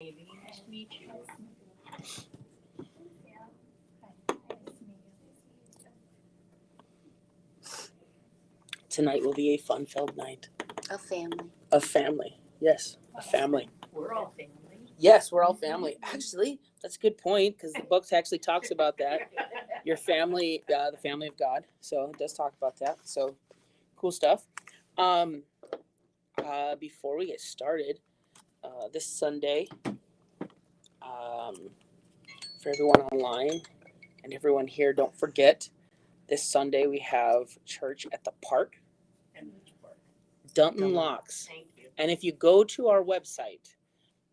Maybe. Nice to meet you. Tonight will be a fun-filled night. A family. A family. Yes, a family. We're all family. Yes, we're all family. Actually, that's a good point because the book actually talks about that. Your family, the family of God. So it does talk about that. So cool stuff. Before we get started, this Sunday, for everyone online and everyone here, don't forget this Sunday we have church at the park, And which part? Dunton Locks. Thank you. And if you go to our website,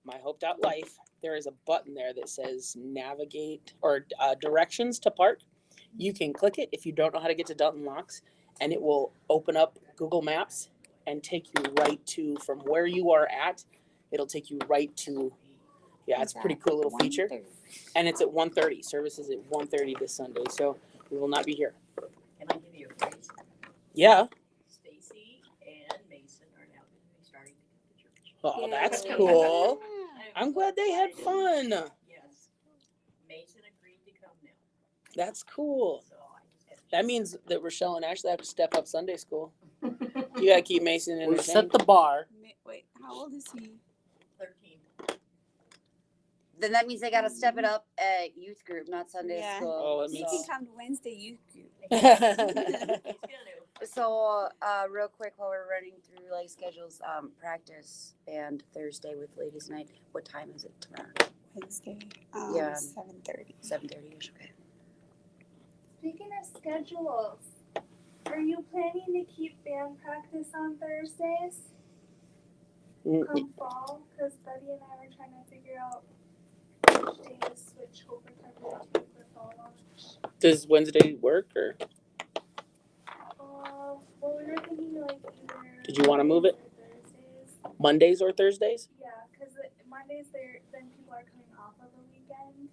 myhope.life, there is a button there that says navigate or directions to park. You can click it if you don't know how to get to Dunton Locks, and it will open up Google Maps and take you right to, from where you are at, it'll take you right to, yeah, it's a pretty cool little feature. And it's at 1:30. Service is at 1:30 this Sunday, so we will not be here. Can I give you a phrase? Yeah. Stacy and Mason are now going to be starting to come to church. Oh, that's Yay. cool. I'm I'm glad they had excited. fun. Yes. Mason agreed to come now. That's cool. So I just had That means that Rochelle and Ashley have to step up Sunday school. You gotta keep Mason We've set entertained. the bar. Wait, how old is he? 13. Then that means they got to step it up at youth group, not Sunday Yeah. school. Oh, it He means- can come to Wednesday youth group. He's going to. So, real quick, while we're running through like schedules, practice and Thursday with ladies' night. What time is it tomorrow? Wednesday, Yeah. 7:30. 7:30ish. Okay. Speaking of schedules, are you planning to keep band practice on Thursdays come fall? Because Buddy and I were trying to figure out which day to switch over to for fall launch. Does Wednesday work or Well, we were thinking like either. Did you wanna move it? Mondays or Thursdays. Mondays or Thursdays? Yeah, because Mondays then people are coming off of the weekend.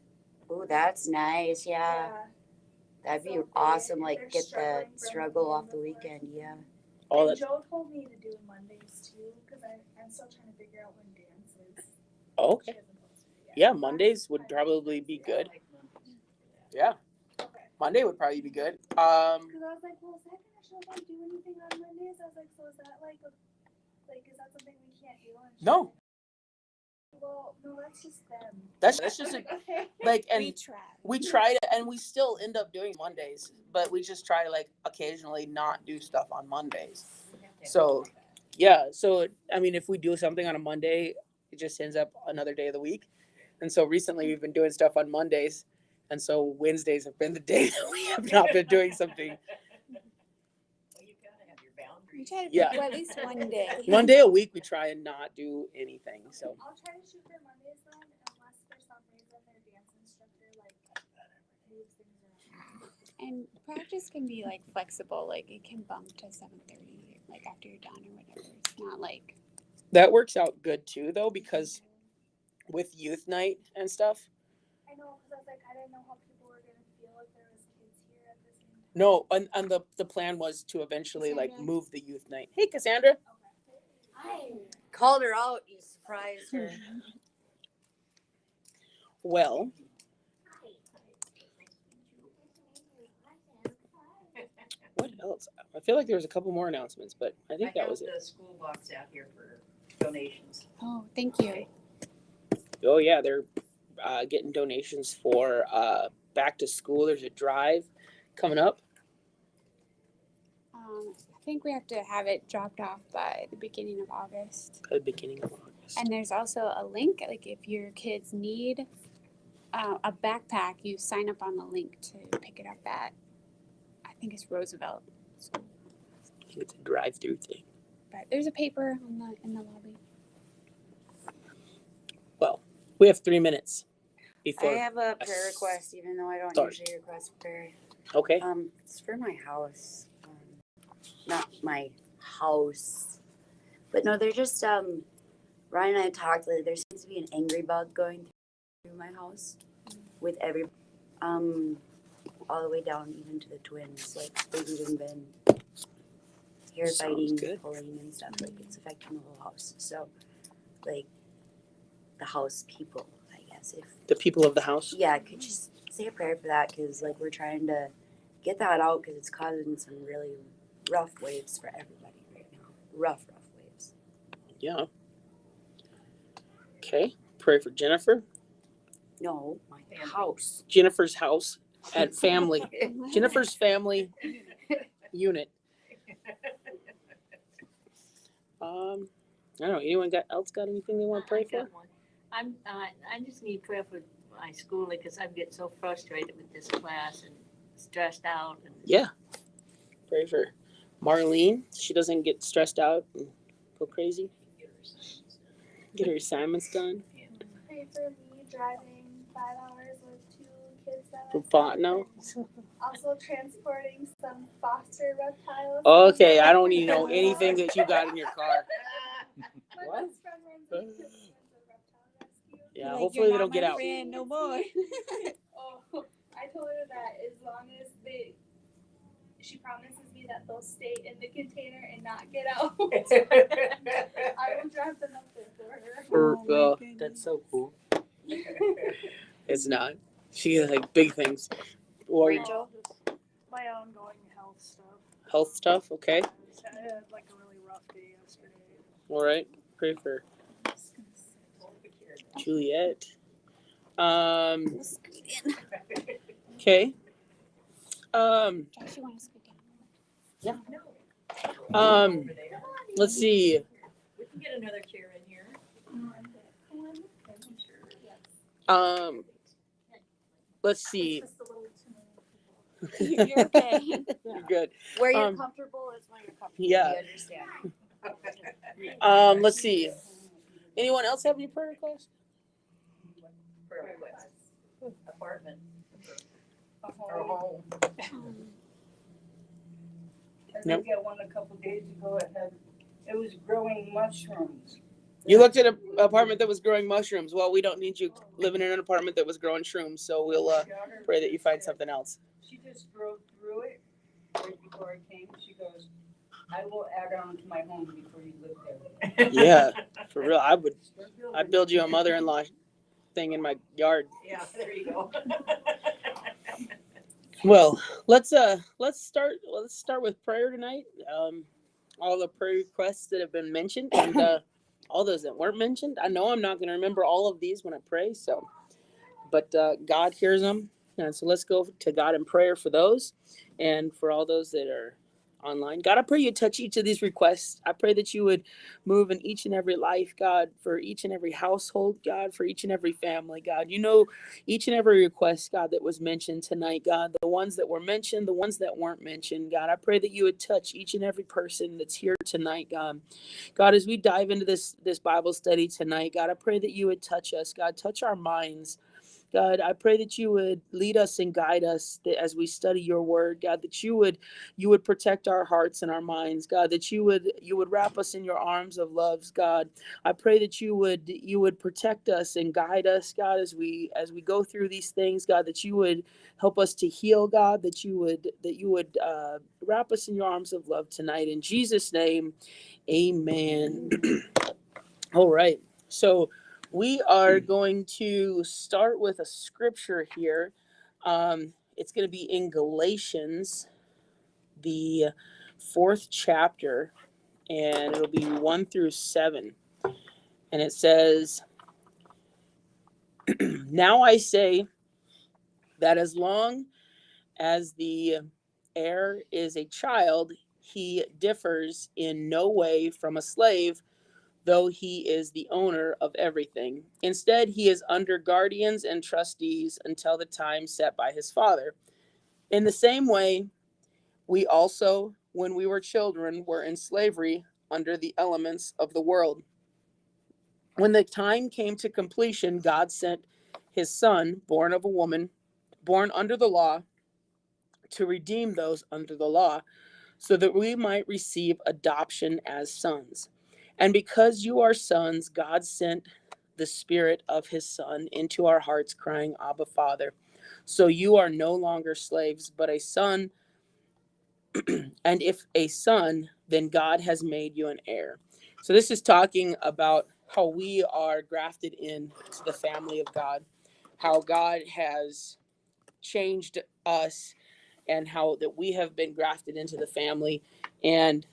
Ooh, that's nice. Yeah, that'd be So awesome. they're Like get the struggling from struggle the off the before. weekend. Yeah. Oh, And that's Joe told me to do Mondays too, because I'm still trying to figure out when dance is. okay. She hasn't posted it yet. Yeah, Mondays would probably be good. Yeah, Okay. Monday would probably be good. Because I was like, well, is that gonna show them do anything on Mondays? I was like, so is that like is that something we can't do on? No, Well, no, that's just them. that's just a, Okay. like, We and try. we try to, and we still end up doing Mondays, but we just try to like occasionally not do stuff on Mondays. So, yeah, so I mean, if we do something on a Monday, it just ends up another day of the week. And so recently we've been doing stuff on Mondays, and so Wednesdays have been the day that we have not been doing something. Well, you've got to have your We boundaries. try to Yeah. pick at least one day. One day a week we try and not do anything. So I'll try to shoot for Mondays then, unless for some reason their dance instructor like moves things around. And practice can be like flexible. Like it can bump to 7:30, like after you're done or whatever. It's not like that works out good too, though, because with youth night and stuff. I know, because I was like, I didn't know how people were gonna feel if there was kids here at the same time. No, and the plan was to eventually like Cassandra? move the youth night. Hey, Cassandra. Hi. Called her out. You surprised her. Well, what else? I feel like there was a couple more announcements, but I think that was it. the school box out here for donations. oh, thank you. Oh yeah, they're getting donations for back to school. There's a drive coming up. I think we have to have it dropped off by the beginning of August. At the beginning of August. And there's also a link, like if your kids need a backpack, you sign up on the link to pick it up at, I think it's Roosevelt. So, It's a drive-through thing. but there's a paper in the lobby. Well, we have 3 minutes I before. have a prayer request, even though I don't Sorry. usually request prayer. Okay. It's for my house. Not my house. But no, they're just, Ryan and I talked lately. There seems to be an angry bug going through my house with every, all the way down even to the twins. Like, they've even been hair Sounds biting, good. pulling and stuff. Like, it's affecting the whole house. So, like, the house people, I guess. If The people of the house. yeah, could you just say a prayer for that? Because like we're trying to get that out because it's causing some really rough waves for everybody right now. Rough waves. Yeah. Okay. Pray for Jennifer. No, my Family. house. Jennifer's house and family. Jennifer's family unit. I don't know. Anyone else got anything they want to pray I for? got one. I just need prayer for my school because I'm getting so frustrated with this class and stressed out and Yeah. Pray for Marlene. She doesn't get stressed out and go crazy. Get her assignments done. Pray for me driving 5 hours with 2 kids that I For saw, Botno. and also transporting some foster reptiles. Okay, I don't even know anything that you got in your car. My What? best friend runs a reptile rescue. Yeah, hopefully they don't get out. No more. Oh, I told her that as long as she promises me that they'll stay in the container and not get out, I will drive them up there for her. That's so cool. It's not. She has like big things. Or Rachel? My ongoing health stuff. health stuff, okay. I had like a really rough day yesterday. All right. Pray for Juliet. Okay. Josh, you want to scoot down? Let's see. We can get another chair in here. Let's see. You're okay. You're good. Where you're Um, comfortable is where you're comfortable. yeah. We understand. Let's see. Anyone else have any prayer requests? Prayer requests. Apartment. Or home. I Nope. did get one a couple days ago. It was growing mushrooms. You looked at an apartment that was growing mushrooms. Well, we don't need you living in an apartment that was growing shrooms, so we'll Got her- pray that you find something else. She just drove through it right before I came. She goes, I will add on to my home before you live there. Yeah, for real. I'd I'd build you a mother-in-law thing in my yard. Yeah, there you go. Well, let's start with prayer tonight. All the prayer requests that have been mentioned and all those that weren't mentioned. I know I'm not going to remember all of these when I pray, so but God hears them. And so let's go to God in prayer for those and for all those that are online. God, I pray you touch each of these requests. I pray that you would move in each and every life, God, for each and every household, God, for each and every family, God. You know each and every request, God, that was mentioned tonight, God, the ones that were mentioned, the ones that weren't mentioned, God. I pray that you would touch each and every person that's here tonight, God. God, as we dive into this Bible study tonight, God, I pray that you would touch us, God, touch our minds. God, I pray that you would lead us and guide us as we study your word, God, that you would protect our hearts and our minds, God, that you would wrap us in your arms of love, God. I pray that you would protect us and guide us, God, as we go through these things, God, that you would help us to heal, God, that you would wrap us in your arms of love tonight. In Jesus' name, amen. All right. So we are going to start with a scripture here. It's going to be in Galatians, the 4th chapter, and it'll be 1 through 7. And it says, now I say that as long as the heir is a child, he differs in no way from a slave, though he is the owner of everything. Instead, he is under guardians and trustees until the time set by his father. In the same way, we also, when we were children, were in slavery under the elements of the world. When the time came to completion, God sent his son, born of a woman, born under the law, to redeem those under the law, so that we might receive adoption as sons. And because you are sons, God sent the Spirit of his Son into our hearts, crying, Abba, Father. So you are no longer slaves, but a son. And if a son, then God has made you an heir. So this is talking about how we are grafted in to the family of God, how God has changed us, and how that we have been grafted into the family. And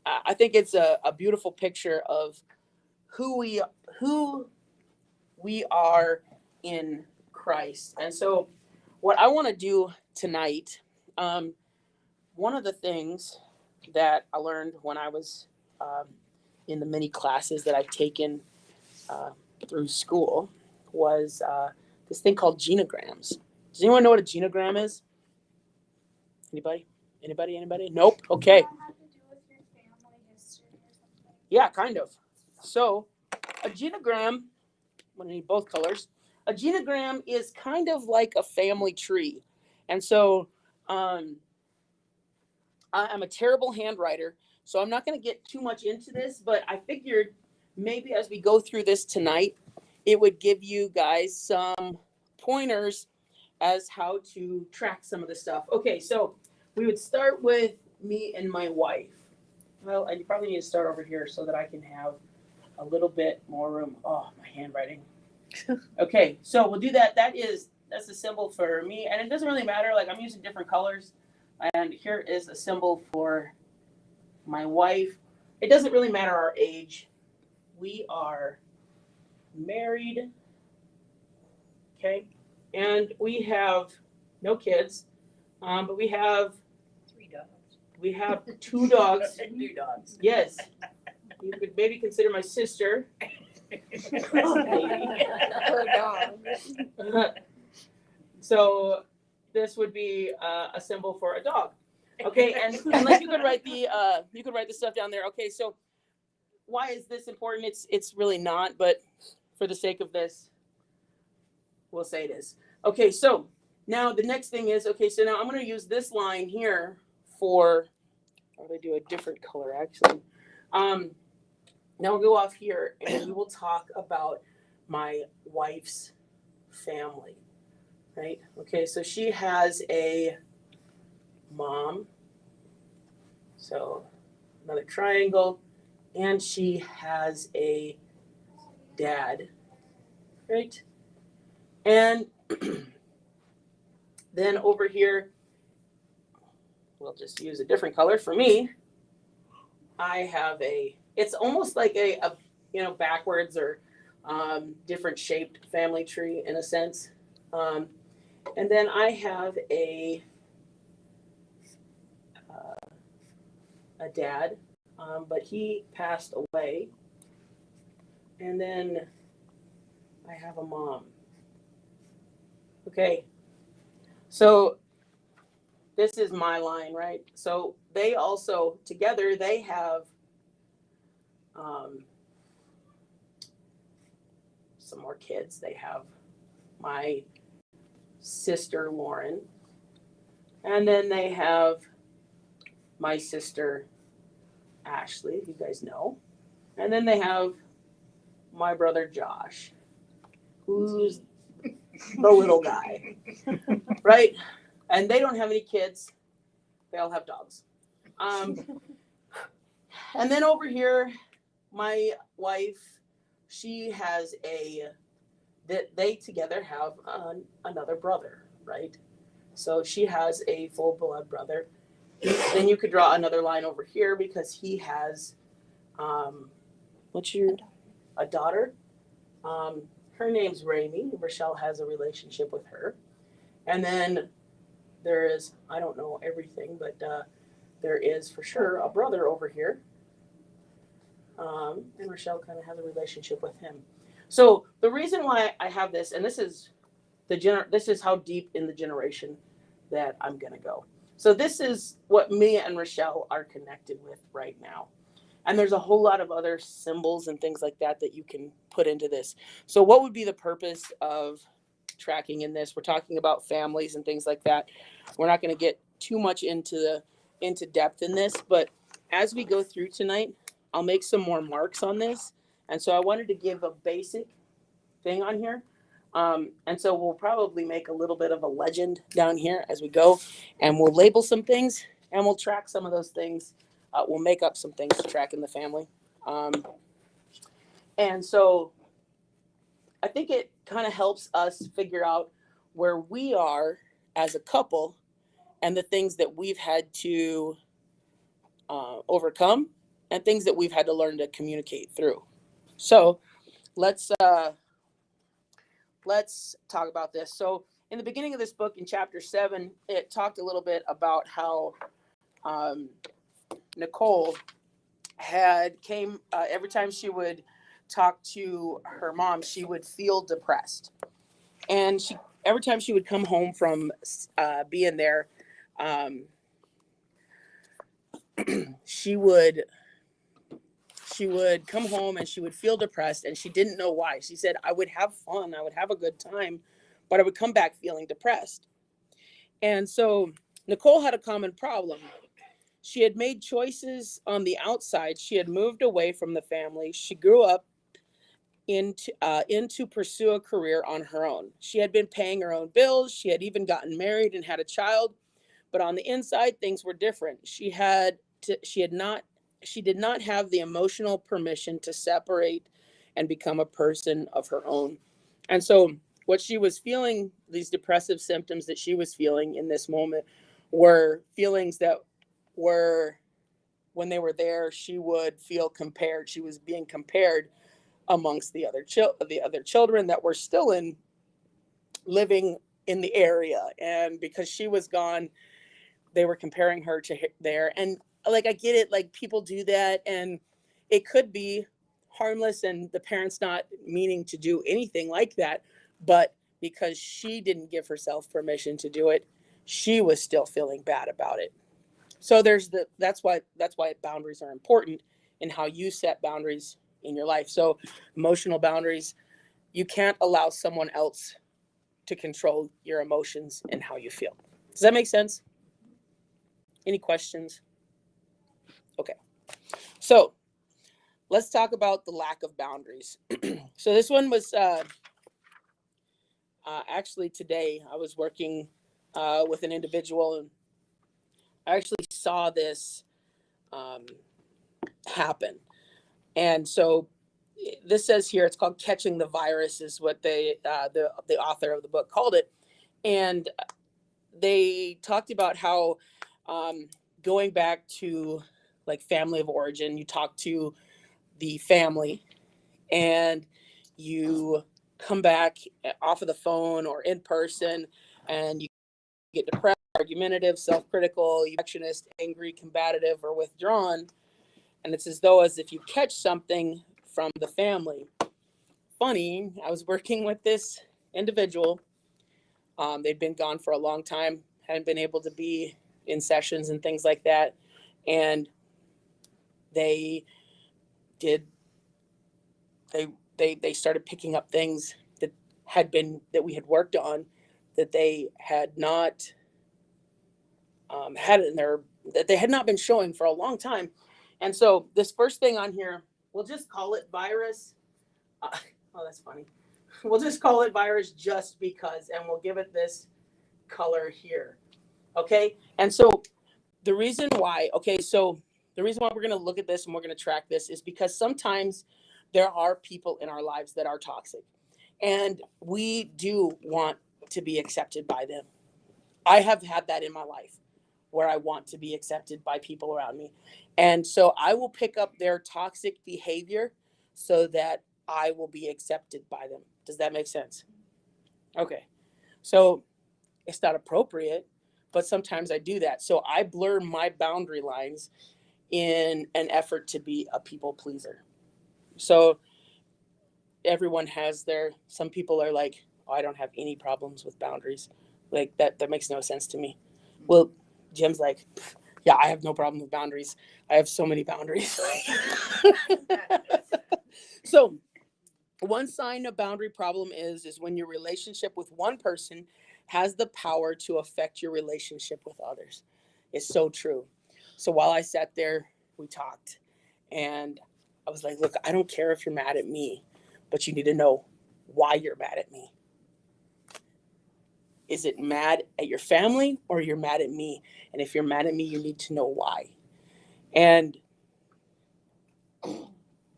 I think it's a beautiful picture of who we are in Christ. And so what I want to do tonight, one of the things that I learned when I was in the many classes that I've taken through school was this thing called genograms. Does anyone know what a genogram is? Anybody? Nope. Okay. Does that have to do with your family history or something? Yeah, kind of. So a genogram, I'm gonna need both colors. A genogram is kind of like a family tree. And so I'm a terrible handwriter, so I'm not gonna get too much into this, but I figured maybe as we go through this tonight, it would give you guys some pointers as how to track some of the stuff. Okay, so we would start with me and my wife. Well, and you probably need to start over here so that I can have a little bit more room. Oh, my handwriting. Okay, so we'll do that. That's a symbol for me, and it doesn't really matter. Like, I'm using different colors, and here is a symbol for my wife. It doesn't really matter our age. We are married. Okay, and we have no kids, but we have 3 dogs. we have 2 dogs. 2 dogs. Yes, you could maybe consider my sister. Per dog. So this would be a symbol for a dog. Okay, and like you could write the stuff down there. Okay, so why is this important? It's really not, but for the sake of this, we'll say it is. Okay, so now the next thing is, okay, so now I'm going to use this line here for, or they do a different color actually. Now we'll go off here and we will talk about my wife's family, right? Okay, so she has a mom, so another triangle, and she has a dad, right? And then over here, we'll just use a different color for me. I have it's almost like a backwards or different shaped family tree in a sense. And then I have a dad, but he passed away. And then I have a mom. Okay, so this is my line, right? So they also, together, they have some more kids. They have my sister, Lauren, and then they have my sister, Ashley, you guys know, and then they have my brother, Josh, who's the little guy, right? And they don't have any kids. They all have dogs. And then over here, my wife, she has they together have another brother, right? So she has a full blood brother. Then you could draw another line over here because he has, a daughter. Her name's Raimi. Rochelle has a relationship with her. And then there is, I don't know everything, but there is for sure a brother over here. And Rochelle kind of has a relationship with him. So the reason why I have this, and this is how deep in the generation that I'm going to go. So this is what me and Rochelle are connected with right now. And there's a whole lot of other symbols and things like that that you can put into this. So what would be the purpose of tracking in this? We're talking about families and things like that. We're not going to get too much into depth in this, but as we go through tonight, I'll make some more marks on this. And so I wanted to give a basic thing on here. And so we'll probably make a little bit of a legend down here as we go, and we'll label some things and we'll track some of those things. We'll make up some things to track in the family. And so I think it kind of helps us figure out where we are as a couple and the things that we've had to overcome and things that we've had to learn to communicate through. So let's talk about this. So in the beginning of this book, in chapter 7, it talked a little bit about how Nicole had came every time she would talk to her mom, she would feel depressed, and she every time she would come home from being there, she would come home and she would feel depressed, and she didn't know why. She said, I would have fun, I would have a good time, but I would come back feeling depressed. And so Nicole had a common problem. She had made choices on the outside. She had moved away from the family. She grew up into pursue a career on her own. She had been paying her own bills. She had even gotten married and had a child, but on the inside things were different. She did not have the emotional permission to separate and become a person of her own. And so what she was feeling, these depressive symptoms that she was feeling in this moment, were feelings that were, when they were there, she would feel compared. She was being compared amongst the other children that were still living in the area, and because she was gone, they were comparing her to there. And like, I get it, like people do that, and it could be harmless, and the parents not meaning to do anything like that, but because she didn't give herself permission to do it, she was still feeling bad about it. So that's why boundaries are important in how you set boundaries in your life. So emotional boundaries, you can't allow someone else to control your emotions and how you feel. Does that make sense? Any questions? Okay. So let's talk about the lack of boundaries. So this one was actually today. I was working with an individual, and I actually saw this happen. And so this says here, it's called Catching the Virus, is what the author of the book called it. And they talked about how going back to like family of origin, you talk to the family and you come back off of the phone or in person, and you get depressed, argumentative, self-critical, perfectionist, angry, combative, or withdrawn. And it's as though as if you catch something from the family. Funny, I was working with this individual. They'd been gone for a long time, hadn't been able to be in sessions and things like that. And they started picking up things that we had worked on, that they had not had in their, that they had not been showing for a long time. And so this first thing on here, we'll just call it virus. Oh, that's funny. We'll just call it virus just because, and we'll give it this color here. Okay. And so the reason why we're going to look at this and we're going to track this is because sometimes there are people in our lives that are toxic, and we do want to be accepted by them. I have had that in my life where I want to be accepted by people around me. And so I will pick up their toxic behavior so that I will be accepted by them. Does that make sense? Okay. So it's not appropriate, but sometimes I do that. So I blur my boundary lines in an effort to be a people pleaser. So everyone has some people are like, oh, I don't have any problems with boundaries. Like that makes no sense to me. Well, Jim's like, yeah, I have no problem with boundaries. I have so many boundaries. So one sign of boundary problem is when your relationship with one person has the power to affect your relationship with others. It's so true. So while I sat there, we talked, and I was like, look, I don't care if you're mad at me, but you need to know why you're mad at me. Is it mad at your family or you're mad at me? And if you're mad at me, you need to know why. And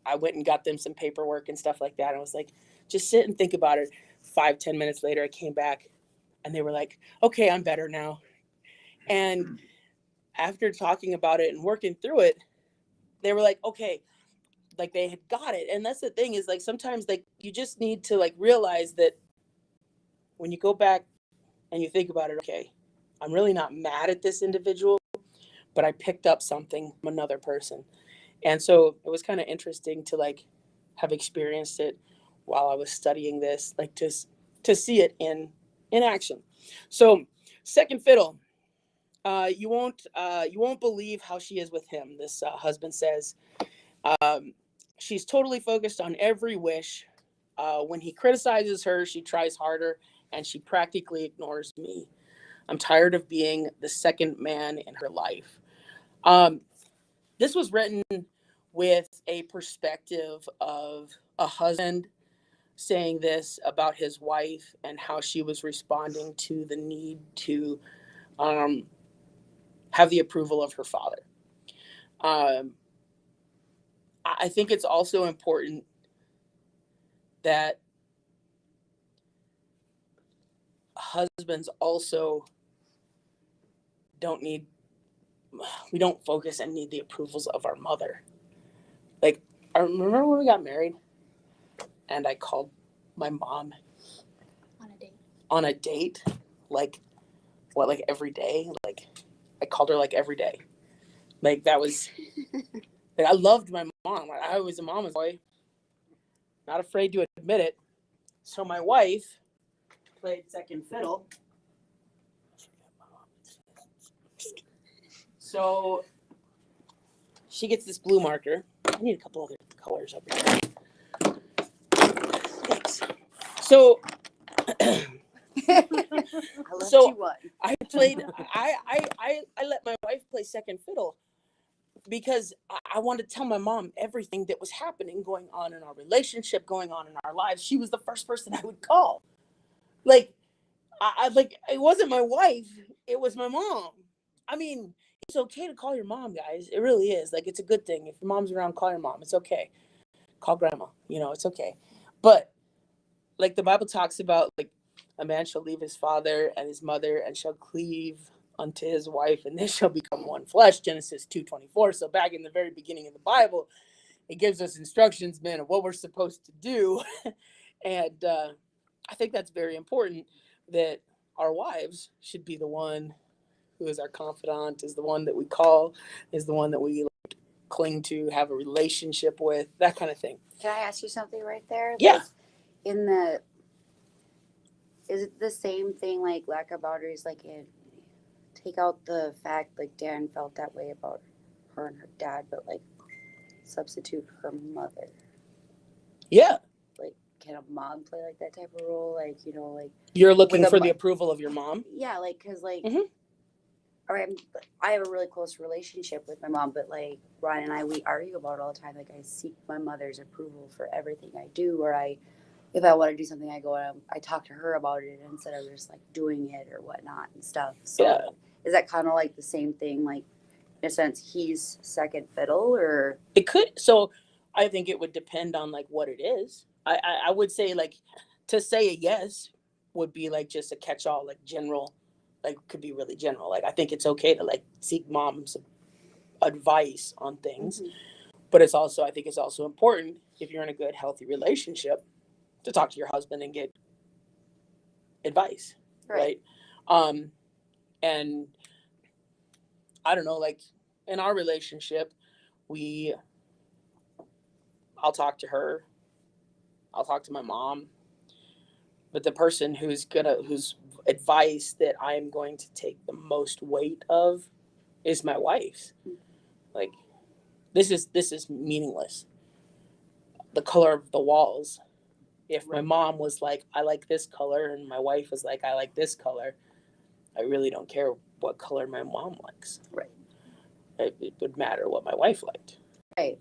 I went and got them some paperwork and stuff like that. I was like, just sit and think about it. 5-10 minutes later, I came back and they were like, okay, I'm better now. And after talking about it and working through it, they were like, okay, like they had got it. And that's the thing is like, sometimes like you just need to like realize that when you go back and you think about it, okay, I'm really not mad at this individual, but I picked up something from another person. And so it was kind of interesting to like have experienced it while I was studying this, like to see it in action. So second fiddle, you won't believe how she is with him. This husband says, she's totally focused on every wish. When he criticizes her, she tries harder and she practically ignores me. I'm tired of being the second man in her life. This was written with a perspective of a husband saying this about his wife and how she was responding to the need to have the approval of her father. I think it's also important that husbands also we don't focus and need the approvals of our mother. Like, I remember when we got married and I called my mom on a date, like every day. Like I called her like every day. Like that was like I loved my mom. I was a mama's boy, not afraid to admit it. So my wife played second fiddle. So she gets this blue marker. I need a couple other colors up here. Thanks. So I left So- you one. I let my wife play second fiddle because I wanted to tell my mom everything that was happening, going on in our relationship, going on in our lives. She was the first person I would call. Like, I like, it wasn't my wife, it was my mom. I mean, it's okay to call your mom, guys. It really is. Like, it's a good thing. If your mom's around, call your mom. It's okay. Call grandma. It's okay. But like the Bible talks about, like, a man shall leave his father and his mother and shall cleave unto his wife, and they shall become one flesh. Genesis 2:24. So back in the very beginning of the Bible, it gives us instructions, man, of what we're supposed to do. And I think that's very important, that our wives should be the one who is our confidant, is the one that we call, is the one that we like, cling to, have a relationship with, that kind of thing. Can I ask you something right there? Yeah. Like, is it the same thing like lack of boundaries? Like, take out the fact like Dan felt that way about her and her dad, but like substitute her mother. Yeah. Like, can a mom play like that type of role? Like, like You're looking With a for the mo- approval of your mom? yeah, like because like. Mhm. All right, I have a really close relationship with my mom, but like Ryan and I, we argue about it all the time. Like I seek my mother's approval for everything I do, or if I want to do something, I go and I talk to her about it instead of just like doing it or whatnot and stuff. So Yeah. is that kind of like the same thing? Like in a sense, he's second fiddle, or It could. So I think it would depend on like what it is. I would say like to say a yes would be like just a catch-all, like general, like could be really general. Like I think it's okay to like seek mom's advice on things, but I think it's also important if you're in a good, healthy relationship to talk to your husband and get advice, right? And I don't know, like in our relationship, I'll talk to her, I'll talk to my mom, but the person whose advice that I am going to take the most weight of is my wife's. Like this is meaningless. The color of the walls. If my mom was like, I like this color, and my wife was like, I like this color, I really don't care what color my mom likes. Right. It would matter what my wife liked. right?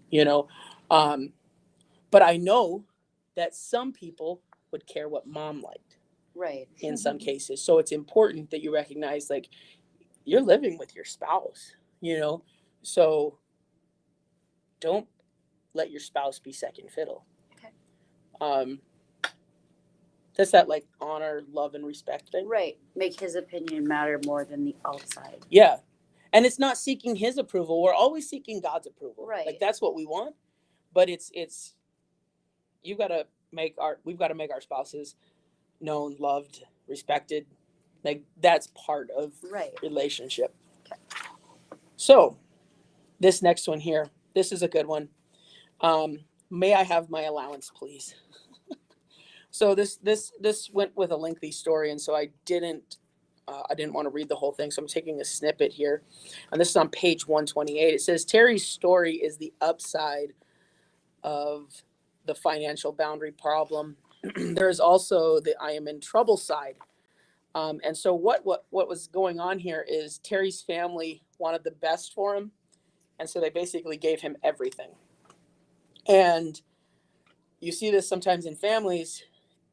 But I know that some people would care what mom liked Right. in some cases. So it's important that you recognize like you're living with your spouse, so don't let your spouse be second fiddle. Okay. That's that like honor, love, and respect thing. Right. Make his opinion matter more than the outside. Yeah. And it's not seeking his approval. We're always seeking God's approval. Right. Like that's what we want. But it's we've got to make our spouses known, loved, respected. Like that's part of Right. relationship. So this next one here, this is a good one. May I have my allowance, please? So this went with a lengthy story, and so I didn't want to read the whole thing, so I'm taking a snippet here. And this is on page 128. It says, Terry's story is the upside of the financial boundary problem. There's also the I am in trouble side. And so what was going on here is Terry's family wanted the best for him. And so they basically gave him everything. And you see this sometimes in families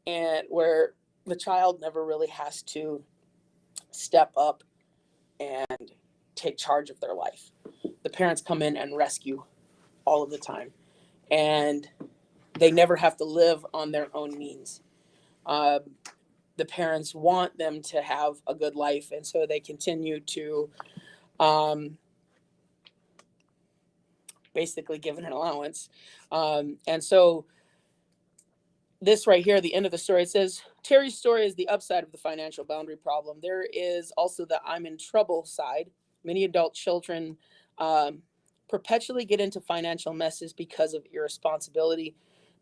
and where the child never really has to step up and take charge of their life. The parents come in and rescue all of the time. And they never have to live on their own means. The parents want them to have a good life, and so they continue to basically give an allowance. And so this right here, the end of the story, it says, Terry's story is the upside of the financial boundary problem. There is also the I'm in trouble side. Many adult children perpetually get into financial messes because of irresponsibility,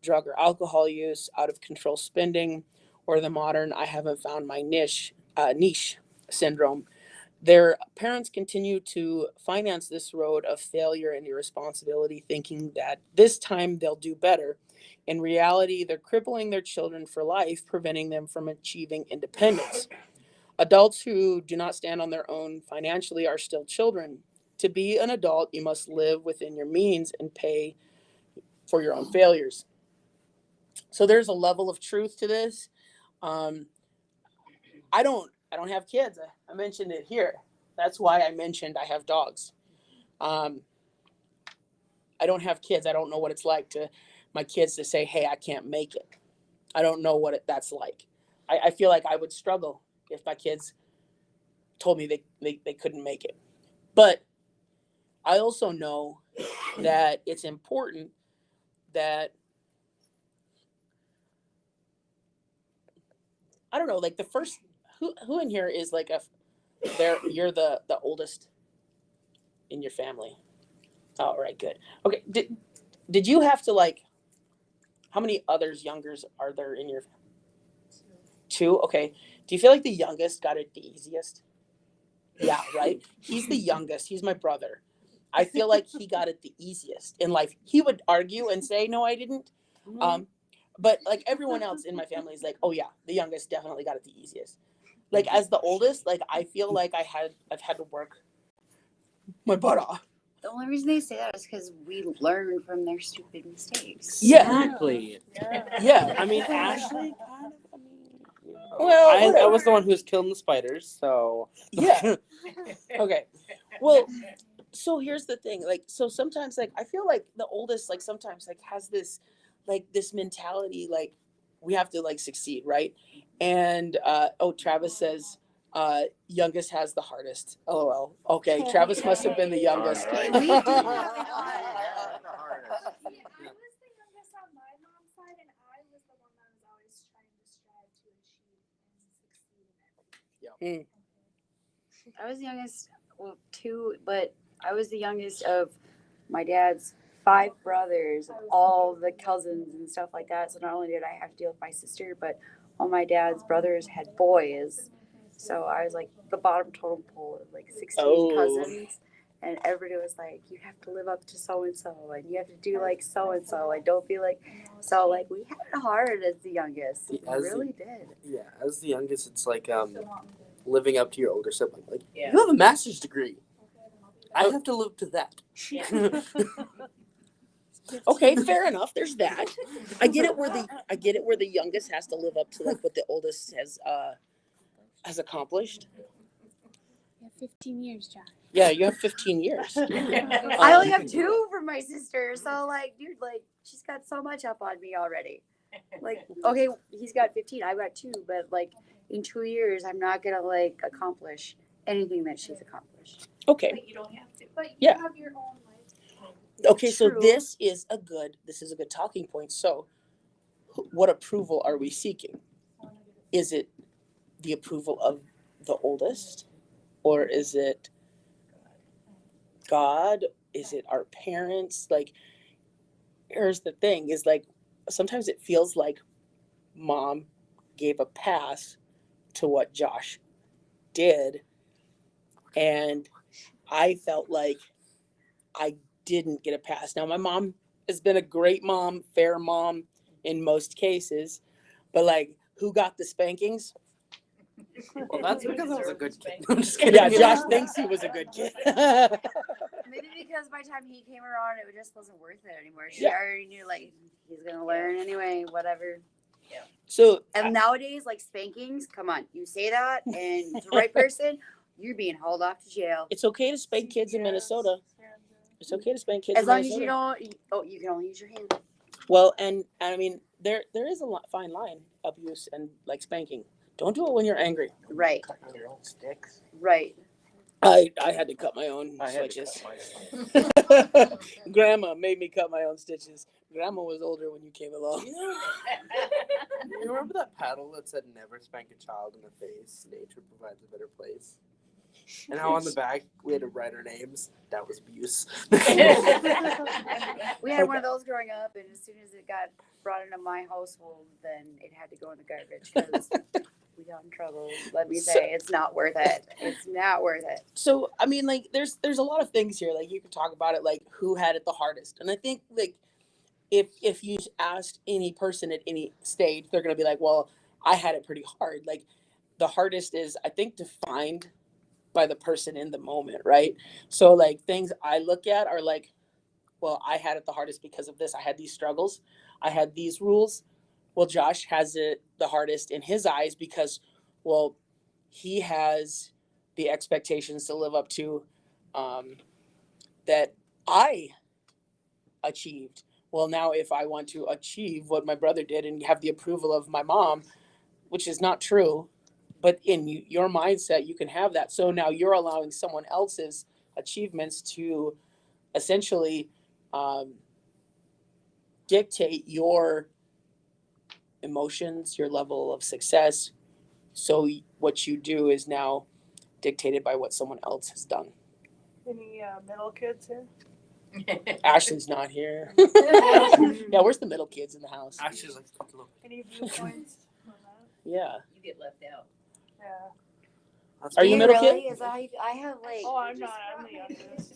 drug or alcohol use, out of control spending, or the modern I haven't found my niche syndrome. Their parents continue to finance this road of failure and irresponsibility, thinking that this time they'll do better. In reality, they're crippling their children for life, preventing them from achieving independence. Adults who do not stand on their own financially are still children. To be an adult, you must live within your means and pay for your own failures. So there's a level of truth to this. I don't have kids. I mentioned it here. That's why I mentioned I have dogs. I don't have kids. I don't know what it's like to my kids to say, hey, I can't make it. I don't know what that's like. I feel like I would struggle if my kids told me they couldn't make it. But I also know that it's important that, I don't know, like the first, who in here is like you're the oldest in your family? Oh, right, good. Okay, did you have to like, how many others youngers are there in your family? Two? Okay. Do you feel like the youngest got it the easiest? Yeah, right? He's the youngest. He's my brother. I feel like he got it the easiest in life. He would argue and say, no, I didn't. But like everyone else in my family is like, oh yeah, the youngest definitely got it the easiest. Like as the oldest, like I feel like I've had to work my butt off. The only reason they say that is because we learn from their stupid mistakes. Yeah. Exactly. Yeah. I mean, Ashley kind of. I mean, Well, I whatever. was the one who was killing the spiders, so. Yeah. Okay. Well, so here's the thing. Like, so sometimes, like, I feel like the oldest, like, sometimes, like, has this mentality, like, we have to, like, succeed, right? And, Travis says, youngest has the hardest. LOL. Okay, Travis must have been the youngest. See, I was the youngest on my mom's side, and I was the one that was always trying to strive to achieve and succeed in everything. I was the youngest, well, two, but I was the youngest of my dad's 5 brothers, all the cousins and stuff like that. So not only did I have to deal with my sister, but all my dad's brothers had boys. So I was like the bottom totem pole of like 16 cousins. And everybody was like, you have to live up to so-and-so, and you have to do like so-and-so, and don't be like, so like we had it hard as the youngest. We really did. Yeah, as the youngest, it's like living up to your older sibling. Like, you have a master's degree. I have to live up to that. Okay, fair enough. There's that. I get it where the youngest has to live up to like what the oldest has accomplished. You have 15 years, Josh. Yeah, you have 15 years. I only have 2 from my sister, so like, dude, like she's got so much up on me already. Like, okay, he's got 15, I've got 2, but like in 2 years, I'm not gonna like accomplish anything that she's accomplished. Okay. But you don't have to. But you Yeah. have your own life. Okay, so True. this is a good talking point. So what approval are we seeking? Is it the approval of the oldest, or is it God? Is it our parents? Like, here's the thing, is like sometimes it feels like mom gave a pass to what Josh did, and I felt like I didn't get a pass. Now my mom has been a great mom, fair mom in most cases, but like, who got the spankings? Well, that's because I was a good kid. I'm just kidding. Yeah, Josh thinks he was a good kid. Maybe because by the time he came around, it just wasn't worth it anymore. She Yeah. already knew like he's gonna learn anyway, whatever. So And nowadays, like spankings, come on, you say that, and it's the right person, you're being hauled off to jail. it's okay to spank kids in Minnesota. It's okay to spank kids As in long as Minnesota. you don't, oh, you can only use your hand. Well, and I mean, there is a fine line, abuse and like spanking. Don't do it when you're angry. Right, Cutting your own sticks. right. I had to cut my own I had to switches. cut mine. Grandma made me cut my own stitches. Grandma was older when you came along. You remember that paddle that said "Never spank a child in the face. Nature provides a better place." And how on the back we had to write our names. That was abuse. We had one of those growing up, and as soon as it got brought into my household, then it had to go in the garbage because we got in trouble. Let me say, it's not worth it. It's not worth it. So I mean, like, there's a lot of things here. Like, you could talk about it, like who had it the hardest, and I think like if you asked any person at any stage, they're gonna be like, well, I had it pretty hard. Like, the hardest is, I think, defined by the person in the moment, right? So like, things I look at are like, well, I had it the hardest because of this. I had these struggles. I had these rules. Well, Josh has it the hardest in his eyes because, well, he has the expectations to live up to that I achieved. Well, now if I want to achieve what my brother did and have the approval of my mom, which is not true, but in your mindset, you can have that. So now you're allowing someone else's achievements to essentially dictate your emotions, your level of success. So what you do is now dictated by what someone else has done. Any middle kids here? Ashley's not here. Yeah, where's the middle kids in the house? Ashley's like, look, Any viewpoints on that? Yeah. You get left out. Yeah. that's Are you Do middle really? kid? Is that how you, I have like. Oh, I'm not. I'm the youngest.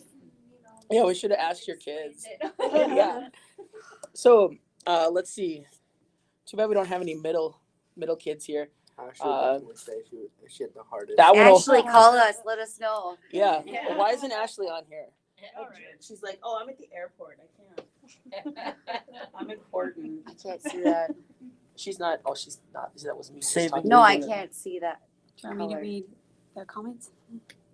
Yeah, we should have asked your kids. Yeah. So let's see. Too bad we don't have any middle kids here. Ashley would definitely say she had the hardest. That one. Ashley, call us. Let us know. Yeah. Yeah. Well, why isn't Ashley on here? All right. She's like, oh, I'm at the airport. I can't. I'm important. I can't see that. She's not. Oh, she's not. That was me. just Saving talking No, about I it. can't see that. Do you want me to Color. read the comments?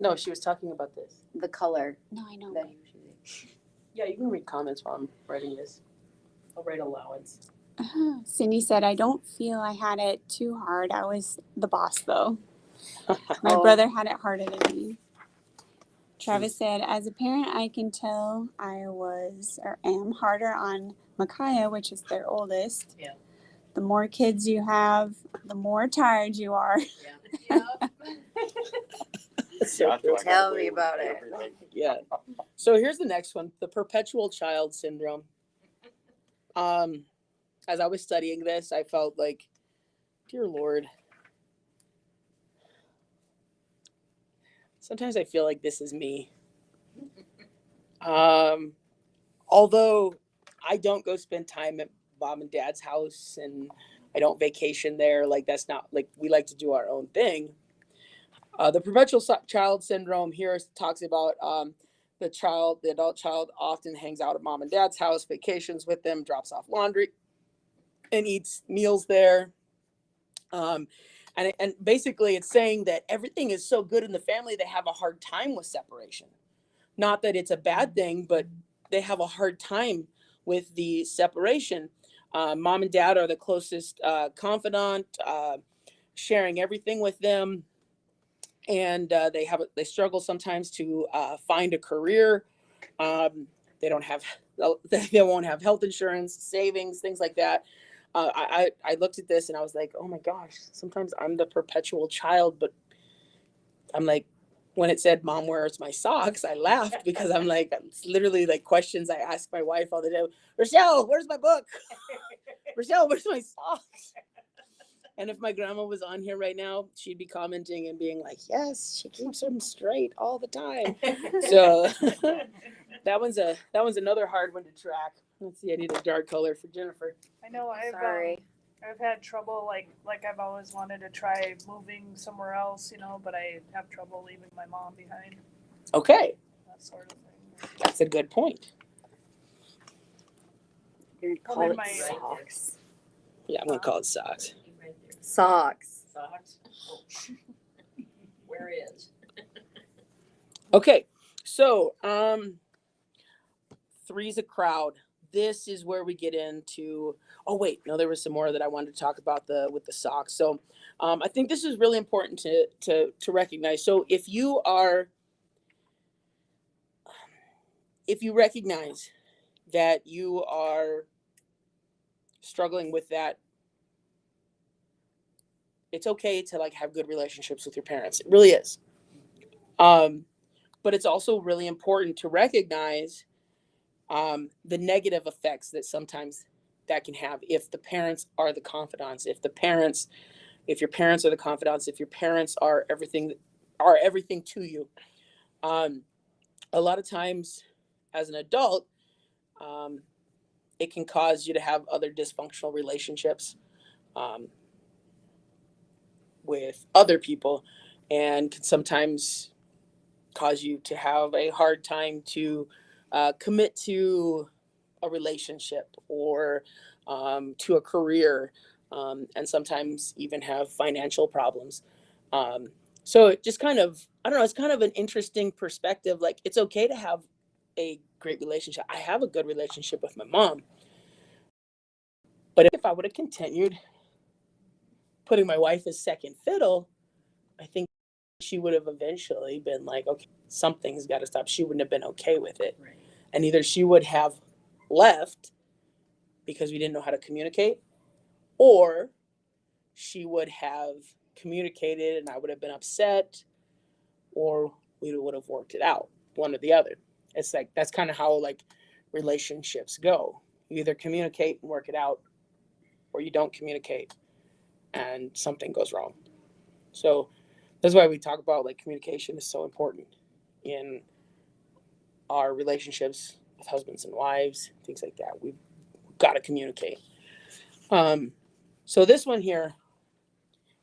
No, she was talking about this. The color No, I know. that he was using. Yeah, you can read comments while I'm writing this. I'll write allowance. Cindy said, I don't feel I had it too hard. I was the boss, though. My Oh. brother had it harder than me. Travis said, as a parent, I can tell I was or am harder on Micaiah, which is their oldest. Yeah. The more kids you have, the more tired you are. So true. Tell me about it. Yeah. So here's the next one: the perpetual child syndrome. As I was studying this, I felt like, dear Lord, sometimes I feel like this is me. Although I don't go spend time at mom and dad's house and I don't vacation there, like that's not, like, we like to do our own thing. The perpetual child syndrome here talks about the adult child often hangs out at mom and dad's house, vacations with them, drops off laundry, and eats meals there. And basically it's saying that everything is so good in the family, they have a hard time with separation. Not that it's a bad thing, but they have a hard time with the separation. Mom and dad are the closest confidant, sharing everything with them. And they struggle sometimes to find a career. They don't have, they won't have health insurance, savings, things like that. I looked at this and I was like, oh my gosh, sometimes I'm the perpetual child, but I'm like, when it said, Mom, where's my socks? I laughed because I'm like, it's literally like questions I ask my wife all the time. Rochelle, where's my book? Rochelle, where's my socks? And if my grandma was on here right now, she'd be commenting and being like, yes, she keeps them straight all the time. So that one's another hard one to track. Let's see, I need a dark color for Jennifer. I know Sorry. I've had trouble, like I've always wanted to try moving somewhere else, but I have trouble leaving my mom behind, Okay, that sort of thing. that's a good point. You're gonna Well, call then it my- socks. Yeah, I'm gonna call it socks. Socks. Socks? Oh. Where is? Okay, so three's a crowd. This is where we get into. Oh wait, no, there was some more that I wanted to talk about with the socks. So I think this is really important to recognize. So if you recognize that you are struggling with that, it's okay to like have good relationships with your parents. It really is. But it's also really important to recognize the negative effects that sometimes that can have if the parents are the confidants, if your parents are the confidants, if your parents are everything to you. A lot of times as an adult, it can cause you to have other dysfunctional relationships with other people, and can sometimes cause you to have a hard time to commit to a relationship or to a career, and sometimes even have financial problems. So it just kind of, I don't know, it's kind of an interesting perspective. Like, it's okay to have a great relationship. I have a good relationship with my mom. But if I would have continued putting my wife as second fiddle, I think she would have eventually been like, okay, something's got to stop. She wouldn't have been okay with it. Right. And either she would have left because we didn't know how to communicate, or she would have communicated and I would have been upset, or we would have worked it out, one or the other. It's like, that's kind of how like relationships go. You either communicate and work it out, or you don't communicate and something goes wrong. So that's why we talk about like communication is so important in our relationships with husbands and wives, things like that. We've got to communicate. So this one here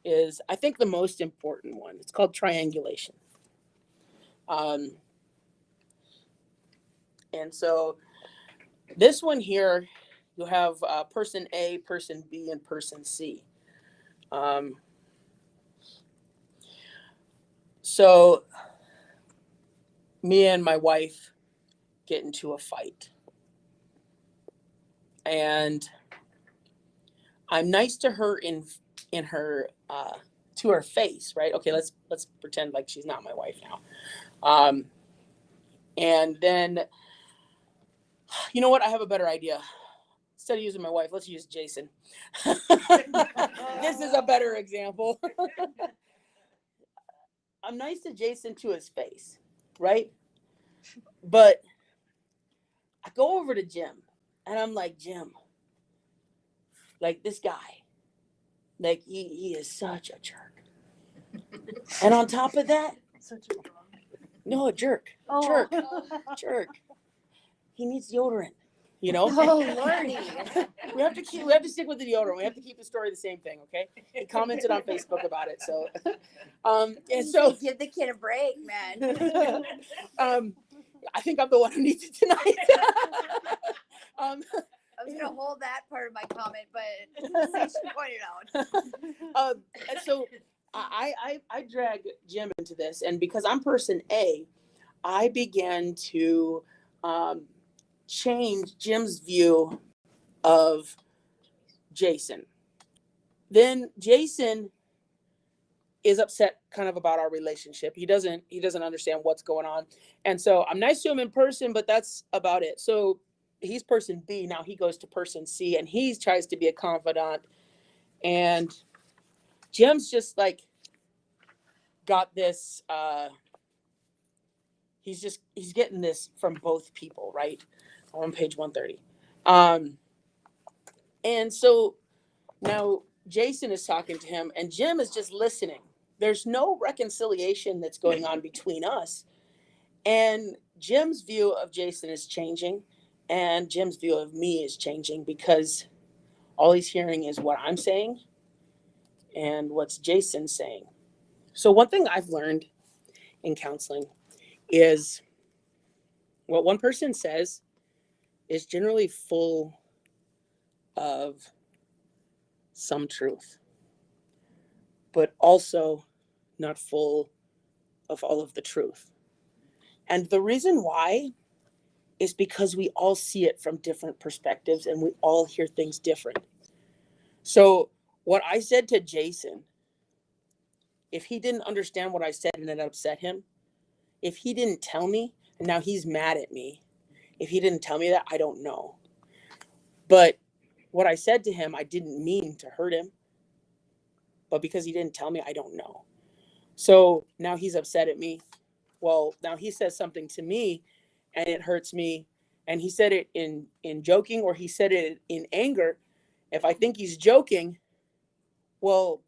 is, I think, the most important one. It's called triangulation. And so this one here, you'll have person A, person B, and person C. So me and my wife get into a fight. And I'm nice to her in her to her face, right? Okay, let's pretend like she's not my wife now. And then, you know what? I have a better idea. Instead of using my wife, let's use Jason. This is a better example. I'm nice to Jason to his face, right? But I go over to Jim and I'm like, Jim, like, this guy, like, he is such a jerk. And on top of that, Such a drunk. no, a jerk. Jerk. He needs deodorant, you know? Oh, Lordy. we have to stick with the deodorant. We have to keep the story the same thing, okay? He commented on Facebook about it, so and so Give the kid a break, man. I think I'm the one who needs it tonight. I was gonna hold that part of my comment, but since you pointed out. And so I drag Jim into this, and because I'm person A, I began to change Jim's view of Jason. Then Jason is upset kind of about our relationship. He doesn't understand what's going on. And so I'm nice to him in person, but that's about it. So he's person B. Now he goes to person C and he tries to be a confidant. And Jim's just like got this, he's getting this from both people, right? On page 130. And so now Jason is talking to him and Jim is just listening. There's no reconciliation that's going on between us. And Jim's view of Jason is changing and Jim's view of me is changing because all he's hearing is what I'm saying and what's Jason saying. So one thing I've learned in counseling is what one person says is generally full of some truth, but also not full of all of the truth. And the reason why is because we all see it from different perspectives and we all hear things different. So what I said to Jason, if he didn't understand what I said and it upset him, if he didn't tell me, and now he's mad at me, if he didn't tell me that, I don't know. But what I said to him, I didn't mean to hurt him. But because he didn't tell me, I don't know. So now he's upset at me. Well, now he says something to me and it hurts me. And he said it in joking or he said it in anger. If I think he's joking, well,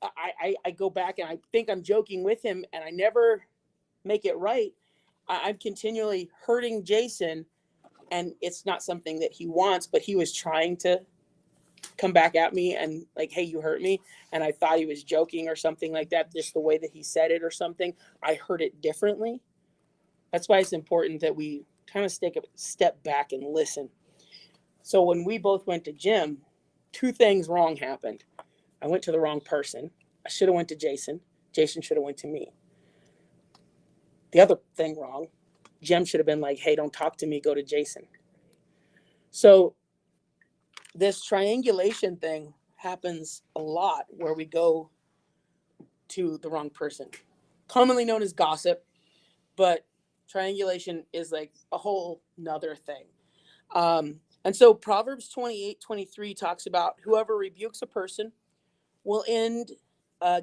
I go back and I think I'm joking with him and I never make it right. I'm continually hurting Jason and it's not something that he wants, but he was trying to come back at me and like, hey, you hurt me. And I thought he was joking or something like that. Just the way that he said it or something, I heard it differently. That's why it's important that we kind of take a step back and listen. So when we both went to Jim, two things wrong happened. I went to the wrong person. I should have went to Jason. Jason should have went to me. The other thing wrong, Jim should have been like, hey, don't talk to me, go to Jason. So this triangulation thing happens a lot where we go to the wrong person, commonly known as gossip, but triangulation is like a whole nother thing. And so Proverbs 28:23 talks about whoever rebukes a person will in the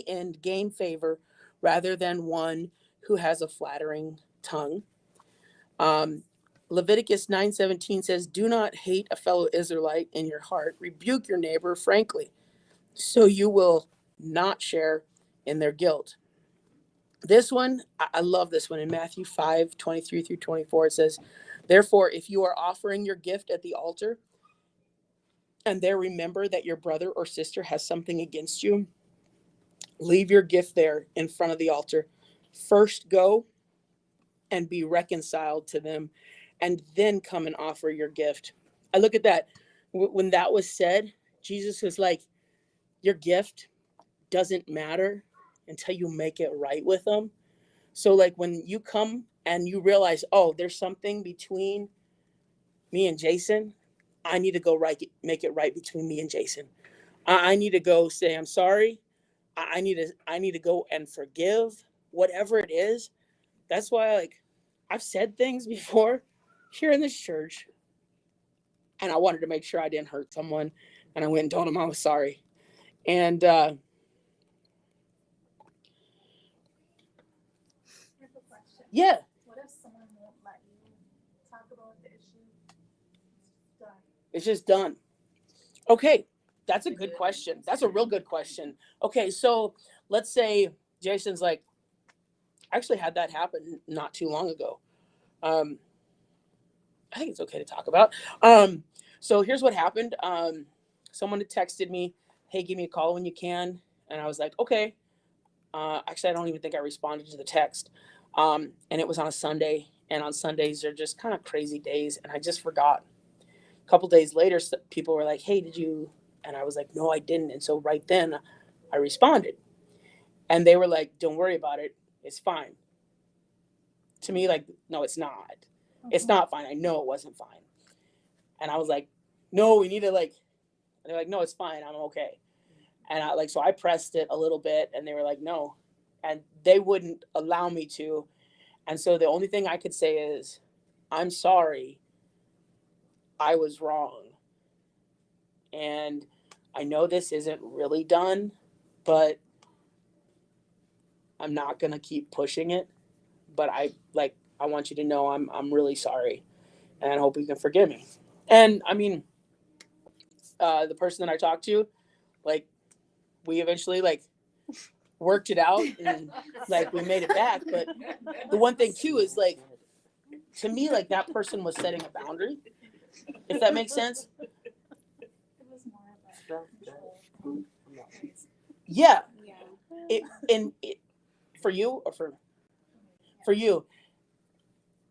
end gain favor rather than one who has a flattering tongue. Leviticus 9:17 says, do not hate a fellow Israelite in your heart. Rebuke your neighbor frankly, so you will not share in their guilt. This one, I love this one in Matthew 5:23-24. It says, therefore, if you are offering your gift at the altar and there remember that your brother or sister has something against you, leave your gift there in front of the altar. First go and be reconciled to them, and then come and offer your gift. I look at that. When that was said, Jesus was like, your gift doesn't matter until you make it right with them. So like when you come and you realize, oh, there's something between me and Jason, I need to go make it right between me and Jason. I need to go say, I'm sorry. I need to go and forgive whatever it is. That's why I've said things before here in this church and I wanted to make sure I didn't hurt someone. And I went and told them I was sorry. And I have a question. yeah, What if someone won't let you talk about the issue? It's done. it's just done. Okay, that's a good question. That's a real good question. Okay, so let's say Jason's like, I actually had that happen not too long ago. I think it's okay to talk about. So here's what happened. Someone had texted me, hey, give me a call when you can. And I was like, okay. Actually, I don't even think I responded to the text. And it was on a Sunday. And on Sundays, they're just kind of crazy days. And I just forgot. A couple days later, people were like, hey, did you? And I was like, no, I didn't. And so right then I responded. And they were like, don't worry about it. It's fine. To me, like, no, it's not. It's not fine. I know it wasn't fine. And I was like, no, we need to like, and they're like, no, it's fine. I'm okay. And I like, so I pressed it a little bit and they were like, no. And they wouldn't allow me to. And so the only thing I could say is, I'm sorry. I was wrong. And I know this isn't really done, but I'm not going to keep pushing it. But I want you to know I'm really sorry. And I hope you can forgive me. And I mean, the person that I talked to, like, we eventually like worked it out and like we made it back. But the one thing too is like, to me, like that person was setting a boundary, if that makes sense. It was more of a Yeah. Yeah. For you or for you.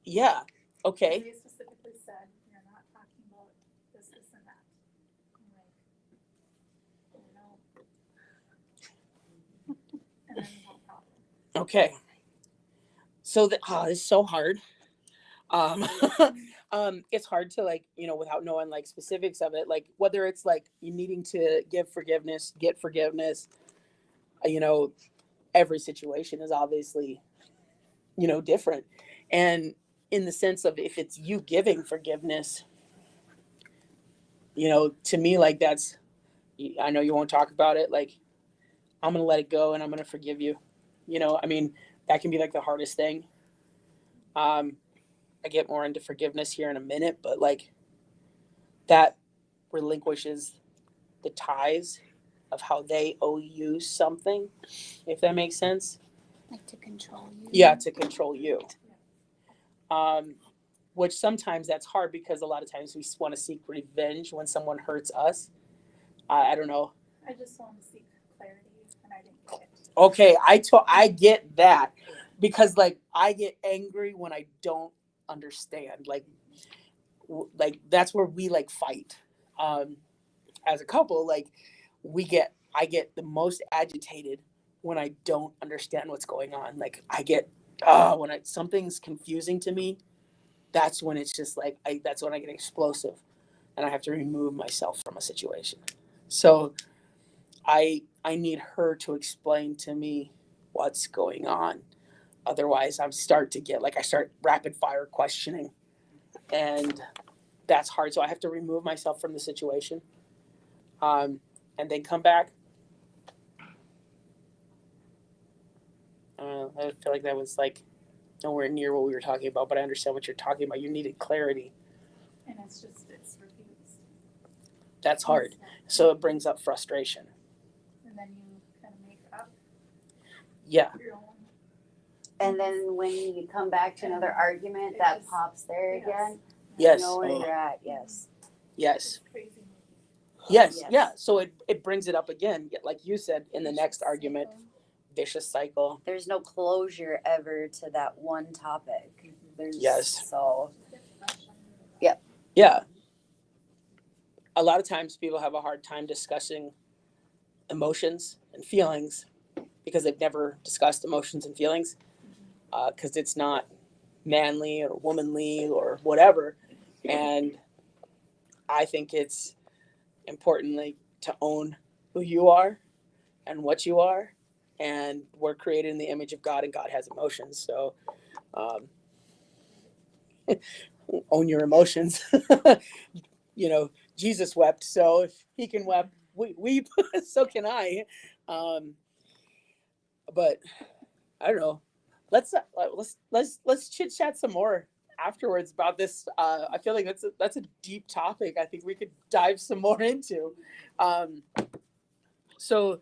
Yeah. Okay. They specifically said, you're not talking about this, and that. I'm like, no. And then no problem. Okay. So it's so hard. It's hard to like, without knowing like specifics of it, like whether it's like you needing to give forgiveness, get forgiveness, every situation is obviously, different. And in the sense of if it's you giving forgiveness, to me, like that's, I know you won't talk about it. Like, I'm going to let it go and I'm going to forgive you. I mean, that can be like the hardest thing. I get more into forgiveness here in a minute, but like that relinquishes the ties of how they owe you something, if that makes sense. Like to control you. Yeah, to control you. Which sometimes that's hard because a lot of times we want to seek revenge when someone hurts us. I don't know. I just want to seek clarity, and I didn't get it. Okay, I get that because like I get angry when I don't understand. Like that's where we like fight. As a couple, like I get the most agitated when I don't understand what's going on. Like I get when something's confusing to me, that's when it's just like that's when I get explosive and I have to remove myself from a situation. So I need her to explain to me what's going on. Otherwise I start rapid fire questioning and that's hard. So I have to remove myself from the situation. And then come back. I feel like that was like nowhere near what we were talking about, but I understand what you're talking about. You needed clarity. And it's refused. That's hard. So it brings up frustration. And then you kind of make up Yeah. your own. And then when you come back to another argument, It that just- pops there yes. again. Yes. You know where you're at, yes. Yes. It's crazy. Yes. Yes. Yeah. So it brings it up again, like you said, in the next argument. Vicious cycle. There's no closure ever to that one topic. There's Yes. So Yeah. A lot of times people have a hard time discussing emotions and feelings because they've never discussed emotions and feelings because it's not manly or womanly or whatever. And I think it's important like, to own who you are and what you are. And we're created in the image of God and God has emotions. So own your emotions. Jesus wept. So if he can weep, so can I. But I don't know. Let's chit chat some more afterwards about this. I feel like that's a deep topic. I think we could dive some more into. So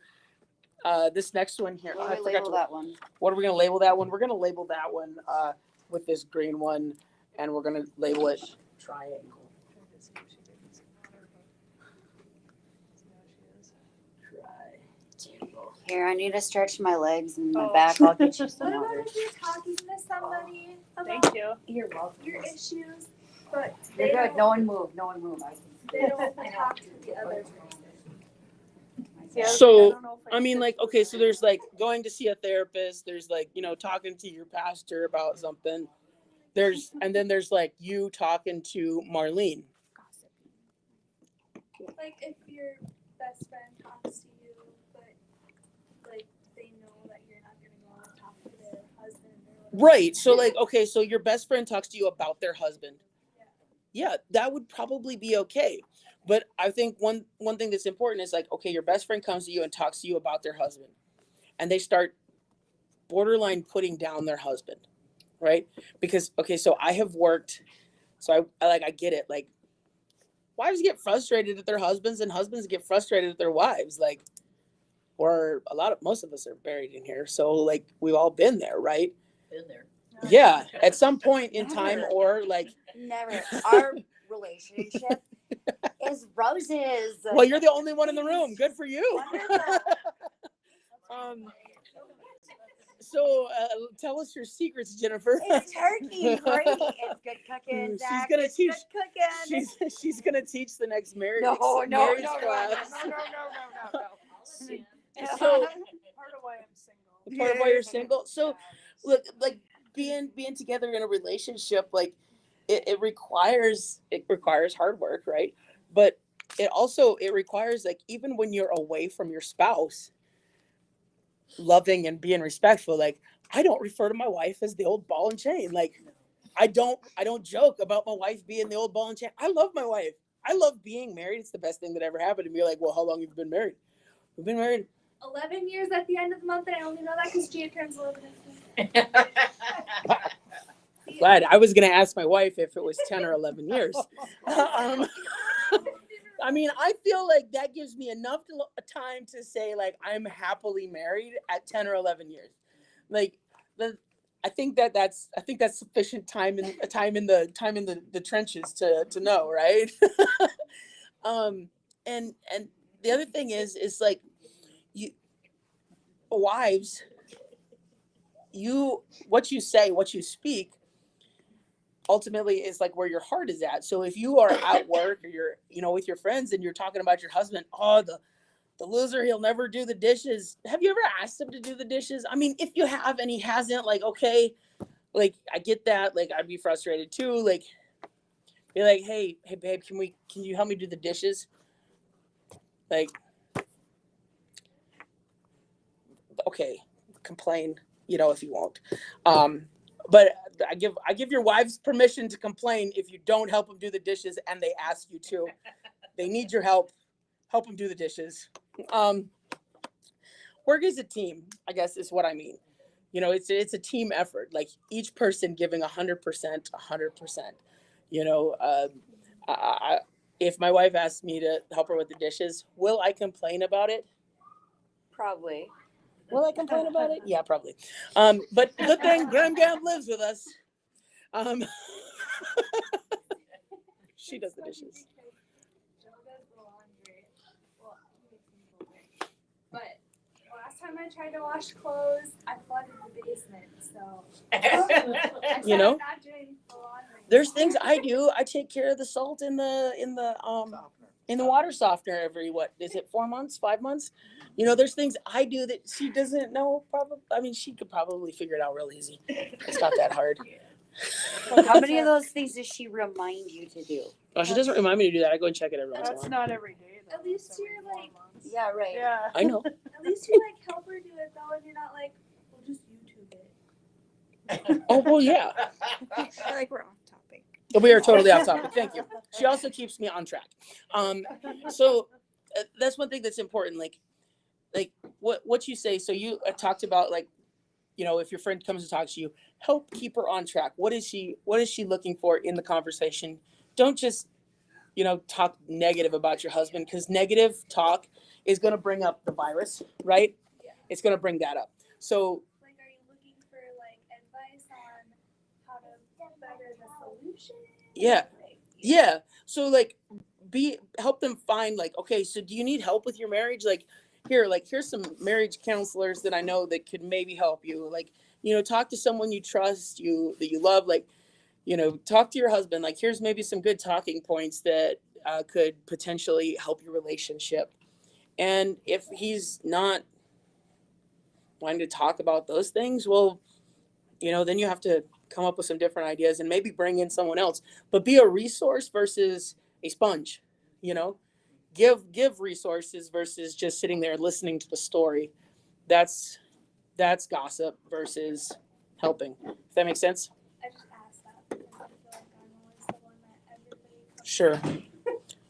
this next one here, what I do we forgot label to. that one? What are we gonna label that one? We're gonna label that one with this green one, and we're gonna label it triangle. Triangle. Here, I need to stretch my legs and my Oh. back. I'll get you What some about water. if you're talking to somebody Thank you. You're welcome. your issues, but You're they good. don't, No one move. No one move. they don't talk to the other person. Yeah, So, don't know if I mean, could- like, okay, so there's like going to see a therapist, there's like, talking to your pastor about something. And then there's like you talking to Marlene. Like if your best friend talks to you, but like they know that you're not gonna go and talk to their husband or whatever. Right. So like, okay, so your best friend talks to you about their husband. Yeah, that would probably be okay. But I think one thing that's important is like, okay, your best friend comes to you and talks to you about their husband. And they start borderline putting down their husband. Right? Because okay, so I have worked, so I get it. Like wives get frustrated at their husbands and husbands get frustrated at their wives. Like, or most of us are buried in here. So like we've all been there, right? Been there. Yeah, at some point in time, Never. or like, Never. Our relationship is roses. well, you're the only one in the room. Good for you. Wonderful. So tell us your secrets, Jennifer. It's turkey, great. It's good cooking. She's Zach. gonna It's teach- good cooking. She's gonna teach the next marriage No, marriage no, class. no. So Part of why I'm single. part of why you're single. So look, like being together in a relationship, like it requires hard work, right? But it requires, like, even when you're away from your spouse, loving and being respectful. Like, I don't refer to my wife as the old ball and chain. Like, I don't joke about my wife being the old ball and chain. I love my wife. I love being married. It's the best thing that ever happened to me. Like, well, how long have you been married? We've been married 11 years at the end of the month, and I only know that because Gia turns 11. glad. I was gonna ask my wife if it was 10 or 11 years. I mean, I feel like that gives me enough time to say, like, I'm happily married at 10 or 11 years. Like, I think that's sufficient time in the trenches to know, right? And the other thing is like, wives, what you say, what you speak, ultimately is like where your heart is at. So if you are at work or you're with your friends and you're talking about your husband, oh, the loser, he'll never do the dishes. Have you ever asked him to do the dishes? I mean, if you have and he hasn't, like, okay, like, I get that. Like, I'd be frustrated too. Like, be like, hey babe, can you help me do the dishes? Like, okay, complain, if you won't. But I give your wives permission to complain if you don't help them do the dishes and they ask you to. They need your help. Help them do the dishes. Work as a team, I guess, is what I mean. It's a team effort. Like, each person giving 100%, 100%. If my wife asks me to help her with the dishes, will I complain about it? Probably. Will I complain about it? Yeah, probably. But good thing Graham Gamp lives with us. She does the dishes. Joe does the laundry. Well, he makes me feel great. But last time I tried to wash clothes, I flooded the basement. So I You know? I'm not doing the laundry. There's things I do. I take care of the salt in the water softener every, what is it, 4 months, 5 months? There's things I do that she doesn't know. Probably, I mean, she could probably figure it out real easy. It's not that hard. How many of those things does she remind you to do? Oh, she doesn't remind me to do that. I go and check it every once in a That's while. not every day though. At least It's every you're, 4 like- months. Yeah, right. Yeah. I know. At least you help her do it though, and you're not like, we'll just YouTube it. Oh, well, yeah. I feel like we're off topic. We are totally off topic. Thank you. She also keeps me on track. So that's one thing that's important. Like what you say. So you talked about, like, if your friend comes to talk to you, help keep her on track. What is she looking for in the conversation? Don't just, talk negative about your husband, because negative talk is going to bring up the virus, right? Yeah. It's going to bring that up. So Like, are you looking for advice on how to better the solution? Yeah. Like, yeah. So like help them find, like, okay, so do you need help with your marriage? Here's some marriage counselors that I know that could maybe help you. Like, talk to someone you trust, that you love, like, talk to your husband, like, here's maybe some good talking points that could potentially help your relationship. And if he's not wanting to talk about those things, well, then you have to come up with some different ideas and maybe bring in someone else, but be a resource versus a sponge. Give resources versus just sitting there listening to the story. That's gossip versus helping. If that makes sense. I just asked that because I feel like I'm always the one that everybody comes Sure.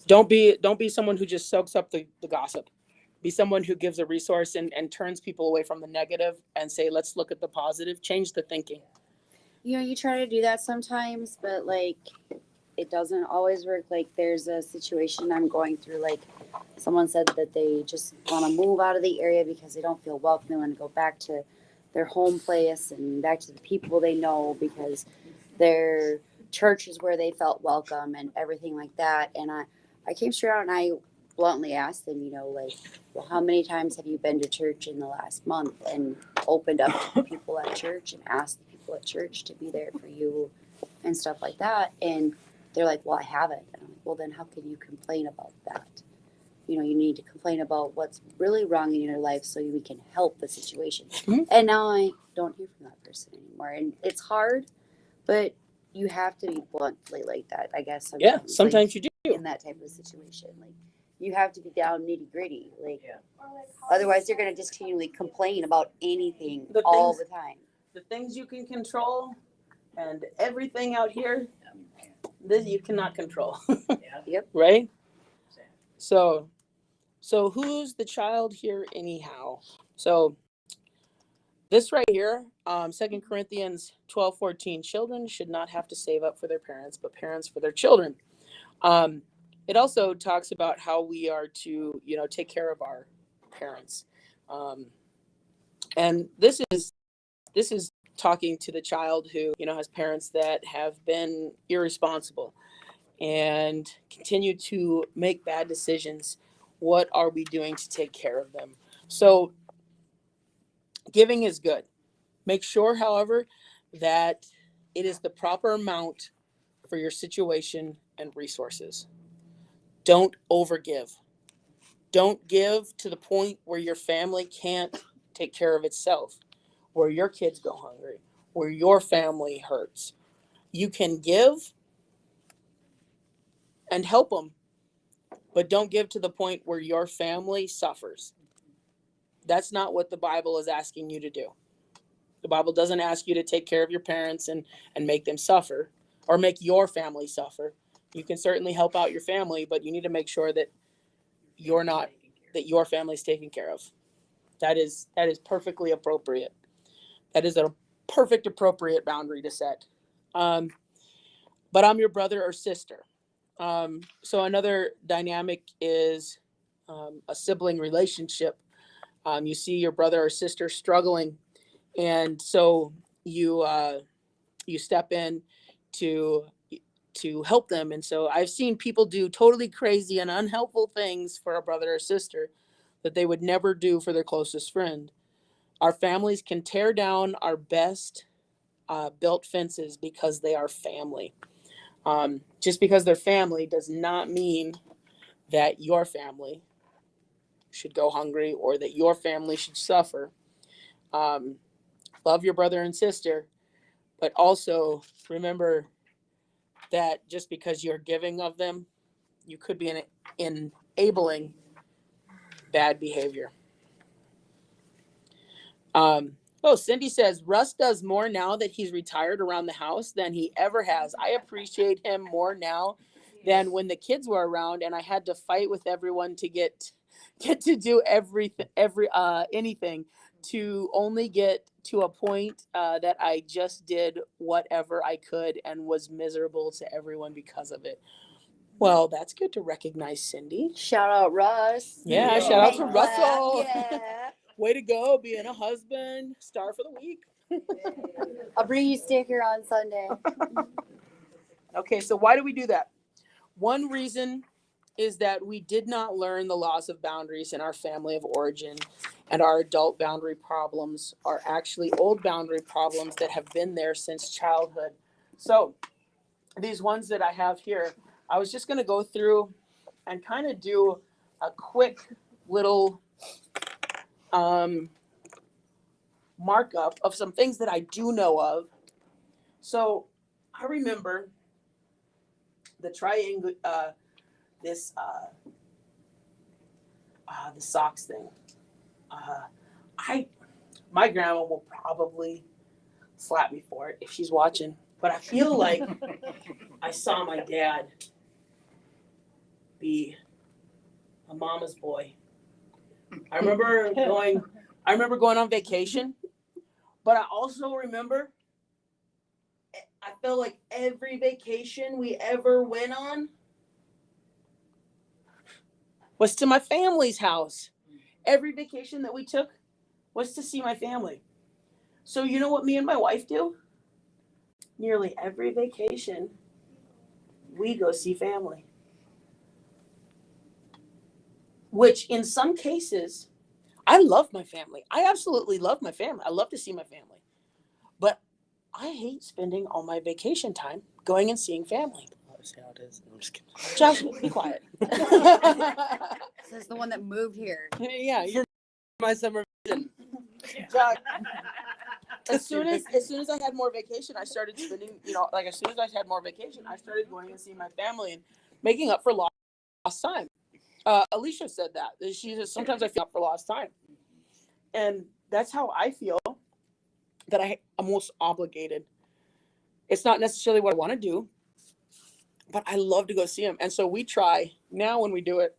Don't be someone who just soaks up the gossip. Be someone who gives a resource and turns people away from the negative and say, let's look at the positive, change the thinking. You try to do that sometimes, but like it doesn't always work. Like there's a situation I'm going through, like someone said that they just want to move out of the area because they don't feel welcome. They want to go back to their home place and back to the people they know because their church is where they felt welcome and everything like that. And I came straight out and I bluntly asked them, like, well, how many times have you been to church in the last month, and opened up to the people at church and asked the people at church to be there for you and stuff like that. And they're like, well, I haven't. And I'm like, well, then how can you complain about that? You need to complain about what's really wrong in your life so we can help the situation. Mm-hmm. And now I don't hear from that person anymore. And it's hard, but you have to be bluntly like that, I guess. Sometimes you do. In that type of situation. Like, you have to be down nitty gritty. Like, or like otherwise you're going to just continually complain about anything The all things- the time. The things you can control and everything out here, this you cannot control. Yep. Right? So who's the child here anyhow? So this right here, 2 Corinthians 12:14, children should not have to save up for their parents, but parents for their children. It also talks about how we are to, take care of our parents. And this is talking to the child who, has parents that have been irresponsible and continue to make bad decisions. What are we doing to take care of them? So giving is good. Make sure, however, that it is the proper amount for your situation and resources. Don't overgive. Don't give to the point where your family can't take care of itself, where your kids go hungry, where your family hurts. You can give and help them, but don't give to the point where your family suffers. That's not what the Bible is asking you to do. The Bible doesn't ask you to take care of your parents and make them suffer or make your family suffer. You can certainly help out your family, but you need to make sure that your family's taken care of. That is perfectly appropriate. That is a perfect appropriate boundary to set. But I'm your brother or sister. So another dynamic is a sibling relationship. You see your brother or sister struggling, and so you step in to help them. And so I've seen people do totally crazy and unhelpful things for a brother or sister that they would never do for their closest friend. Our families can tear down our best built fences because they are family. Just because they're family does not mean that your family should go hungry or that your family should suffer. Love your brother and sister, but also remember that just because you're giving of them, you could be enabling bad behavior. Cindy says, Russ does more now that he's retired around the house than he ever has. I appreciate him more now than when the kids were around and I had to fight with everyone to get to do anything, to only get to a point that I just did whatever I could and was miserable to everyone because of it. Well, that's good to recognize, Cindy. Shout out Russ. Yeah, shout out to Make Russell. clap, yeah. Way to go, being a husband, star for the week. I'll bring you sticker on Sunday. Okay, so why do we do that? One reason is that we did not learn the laws of boundaries in our family of origin, and our adult boundary problems are actually old boundary problems that have been there since childhood. So these ones that I have here, I was just going to go through and kind of do a quick little markup of some things that I do know of. So I remember the triangle, the socks thing. My grandma will probably slap me for it if she's watching, but I feel like I saw my dad be a mama's boy. I remember going on vacation, but I also remember I felt like every vacation we ever went on was to my family's house. Every vacation that we took was to see my family. So you know what me and my wife do? Nearly every vacation, we go see family. Which in some cases, I love my family. I absolutely love my family. I love to see my family. But I hate spending all my vacation time going and seeing family. See how it is. I'm just kidding. Josh, be quiet. This is the one that moved here. Yeah, you're My summer vision. Josh. As soon as I had more vacation, I started spending, as soon as I had more vacation, I started going and seeing my family and making up for lost time. Alicia said that. She says, sometimes I feel up for lost time. And that's how I feel, that I'm almost obligated. It's not necessarily what I want to do, but I love to go see them. And so we try, now when we do it,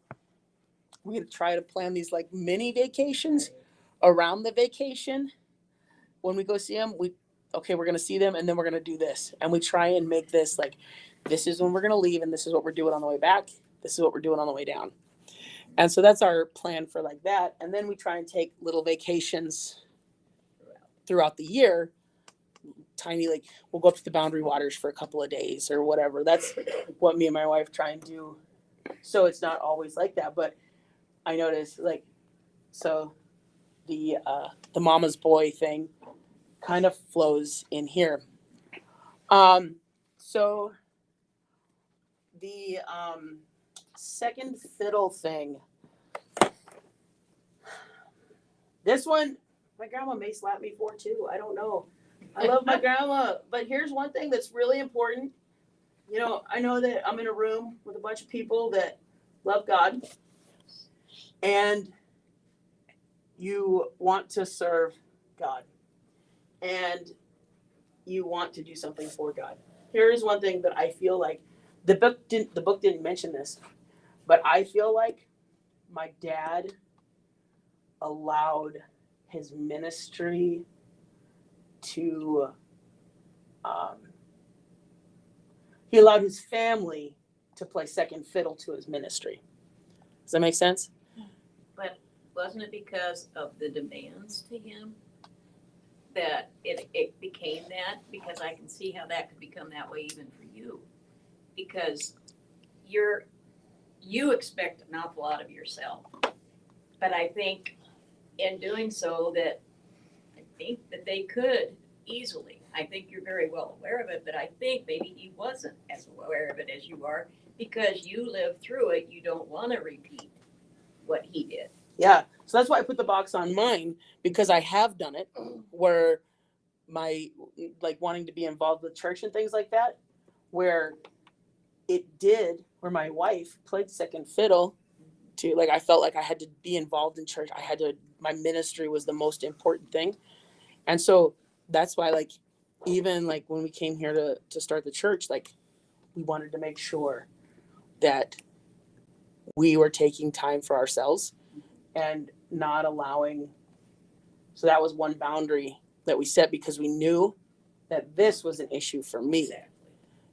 we try to plan these like mini vacations around the vacation. When we go see them, we're going to see them and then we're going to do this. And we try and make this like, this is when we're going to leave and this is what we're doing on the way back. This is what we're doing on the way down. And so that's our plan for like that. And then we try and take little vacations throughout the year. Tiny, like we'll go up to the Boundary Waters for a couple of days or whatever. That's what me and my wife try and do. So it's not always like that, but I notice like, so the mama's boy thing kind of flows in here. So the second fiddle thing. This one, my grandma may slap me for too. I don't know. I love my grandma, but here's one thing that's really important. I know that I'm in a room with a bunch of people that love God, and you want to serve God, and you want to do something for God. Here is one thing that I feel like the book didn't mention this, but I feel like my dad allowed his ministry to he allowed his family to play second fiddle to his ministry. Does that make sense? But wasn't it because of the demands to him that it became that? Because I can see how that could become that way even for you. Because you expect an awful lot of yourself. But I think in doing so that they could easily. I think you're very well aware of it, but I think maybe he wasn't as aware of it as you are because you lived through it. You don't want to repeat what he did. Yeah. So that's why I put the box on mine, because I have done it where my like wanting to be involved with church and things like that, where my wife played second fiddle to, like, I felt like I had to be involved in church. My ministry was the most important thing. And so that's why, like, even like when we came here to start the church, like we wanted to make sure that we were taking time for ourselves and not allowing. So that was one boundary that we set, because we knew that this was an issue for me. Exactly.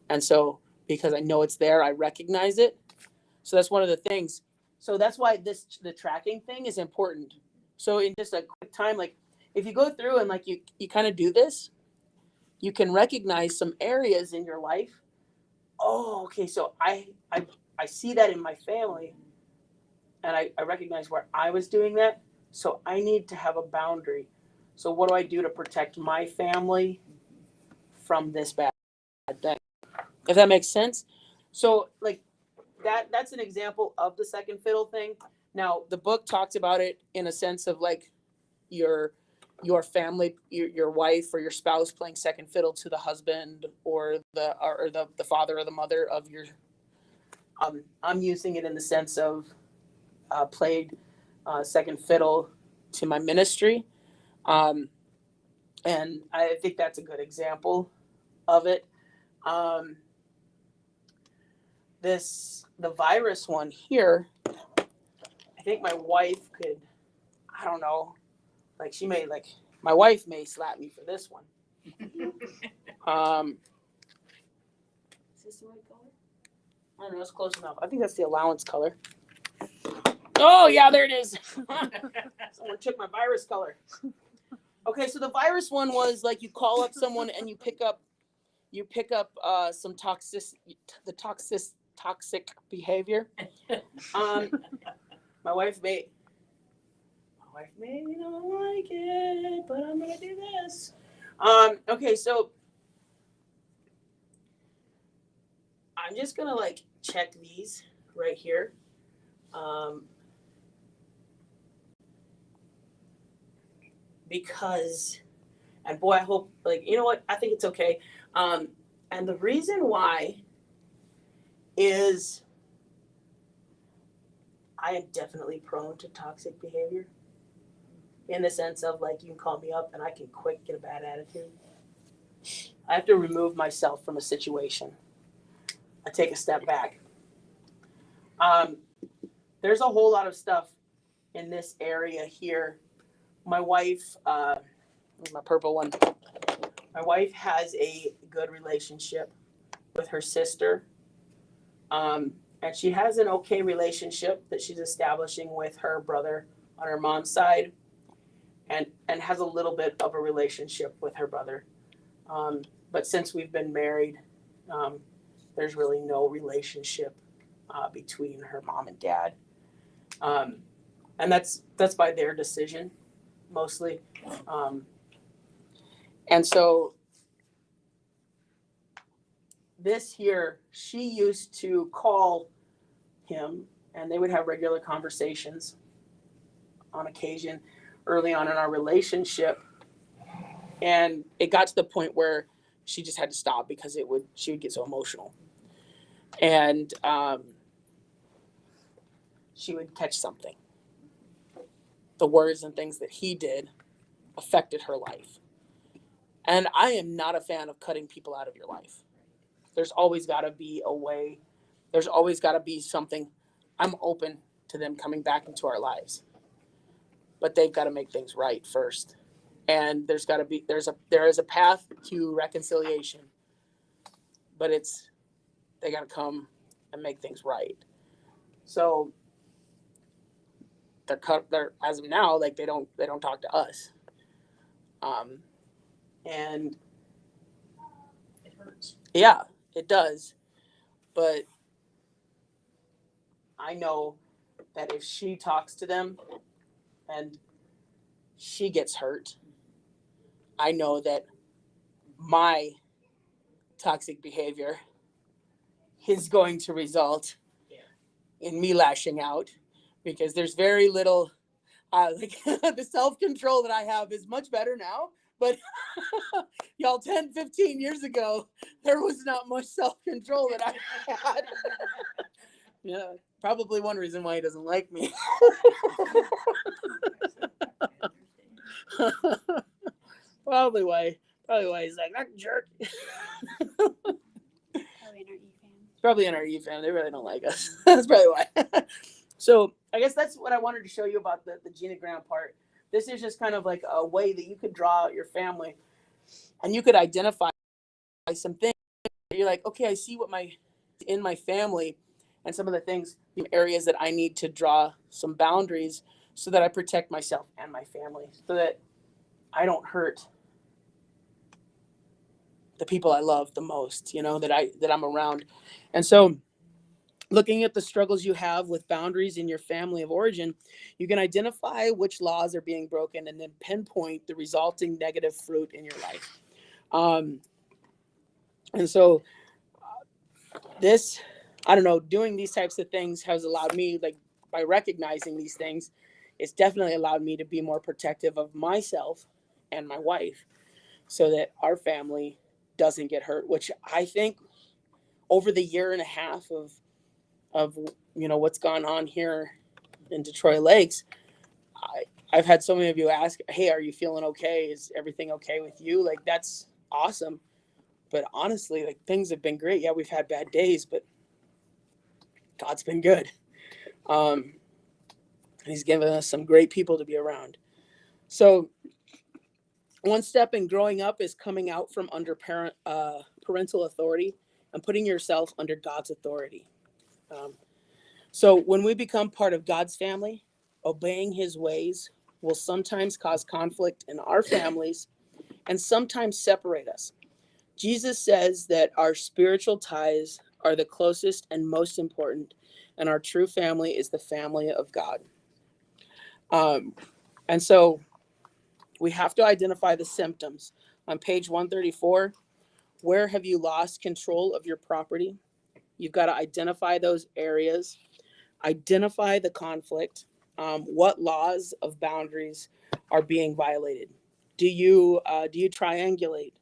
And so because I know it's there, I recognize it. So that's one of the things. So that's why the tracking thing is important. So in just a quick time, like if you go through and like you kind of do this, you can recognize some areas in your life. Oh, okay. So I I see that in my family, and I recognize where I was doing that. So I need to have a boundary. So what do I do to protect my family from this bad thing? If that makes sense. So like that's an example of the second fiddle thing. Now the book talks about it in a sense of like your family, your wife or your spouse playing second fiddle to the husband or the father or the mother of your. I'm using it in the sense of played second fiddle to my ministry, and I think that's a good example of it. The virus one here, I think my wife could, I don't know, like my wife may slap me for this one. Is this the right color? I don't know, it's close enough. I think that's the allowance color. Oh yeah, there it is. Someone took my virus color. Okay, so the virus one was like you call up someone and you pick up some toxic behavior. My wife may not like it, but I'm gonna do this. Okay, so I'm just gonna like check these right here. Because, and boy, I hope, like, you know what, I think it's okay. And the reason why is I am definitely prone to toxic behavior in the sense of like you can call me up and I can quick get a bad attitude. I have to remove myself from a situation. I take a step back. There's a whole lot of stuff in this area here. My wife, my purple one. My wife has a good relationship with her sister. And she has an okay relationship that she's establishing with her brother on her mom's side, and has a little bit of a relationship with her brother. But since we've been married, there's really no relationship between her mom and dad. And that's by their decision, mostly. And so this here, she used to call him and they would have regular conversations on occasion early on in our relationship. And it got to the point where she just had to stop because she would get so emotional. And she would catch something. The words and things that he did affected her life. And I am not a fan of cutting people out of your life. There's always got to be a way. There's always got to be something. I'm open to them coming back into our lives. But they've got to make things right first. And there is a path to reconciliation. But they got to come and make things right. So they're as of now, like they don't talk to us. And it hurts. Yeah, it does. But I know that if she talks to them and she gets hurt, I know that my toxic behavior is going to result in me lashing out, because there's very little, like the self-control that I have is much better now. But y'all, 10, 15 years ago, there was not much self-control that I had. Yeah, probably one reason why he doesn't like me. Probably why he's like, that jerk. Probably in our E family. They really don't like us. That's probably why. So I guess that's what I wanted to show you about the genogram part. This is just kind of like a way that you could draw out your family and you could identify some things. You're like, okay, I see what in my family and some of the things, the areas that I need to draw some boundaries so that I protect myself and my family, so that I don't hurt the people I love the most, that I'm around. And so Looking at the struggles you have with boundaries in your family of origin, you can identify which laws are being broken and then pinpoint the resulting negative fruit in your life. And so this, I don't know, doing these types of things has allowed me, like by recognizing these things, it's definitely allowed me to be more protective of myself and my wife so that our family doesn't get hurt, which I think over the year and a half of what's gone on here in Detroit Lakes, I've had so many of you ask, hey, are you feeling okay? Is everything okay with you? Like, that's awesome. But honestly, like, things have been great. Yeah, we've had bad days, but God's been good. He's given us some great people to be around. So one step in growing up is coming out from under parental authority and putting yourself under God's authority. So when we become part of God's family, obeying his ways will sometimes cause conflict in our families and sometimes separate us. Jesus says that our spiritual ties are the closest and most important, and our true family is the family of God. And so we have to identify the symptoms. On page 134, where have you lost control of your property? You've got to identify those areas, identify the conflict. What laws of boundaries are being violated? Do you triangulate?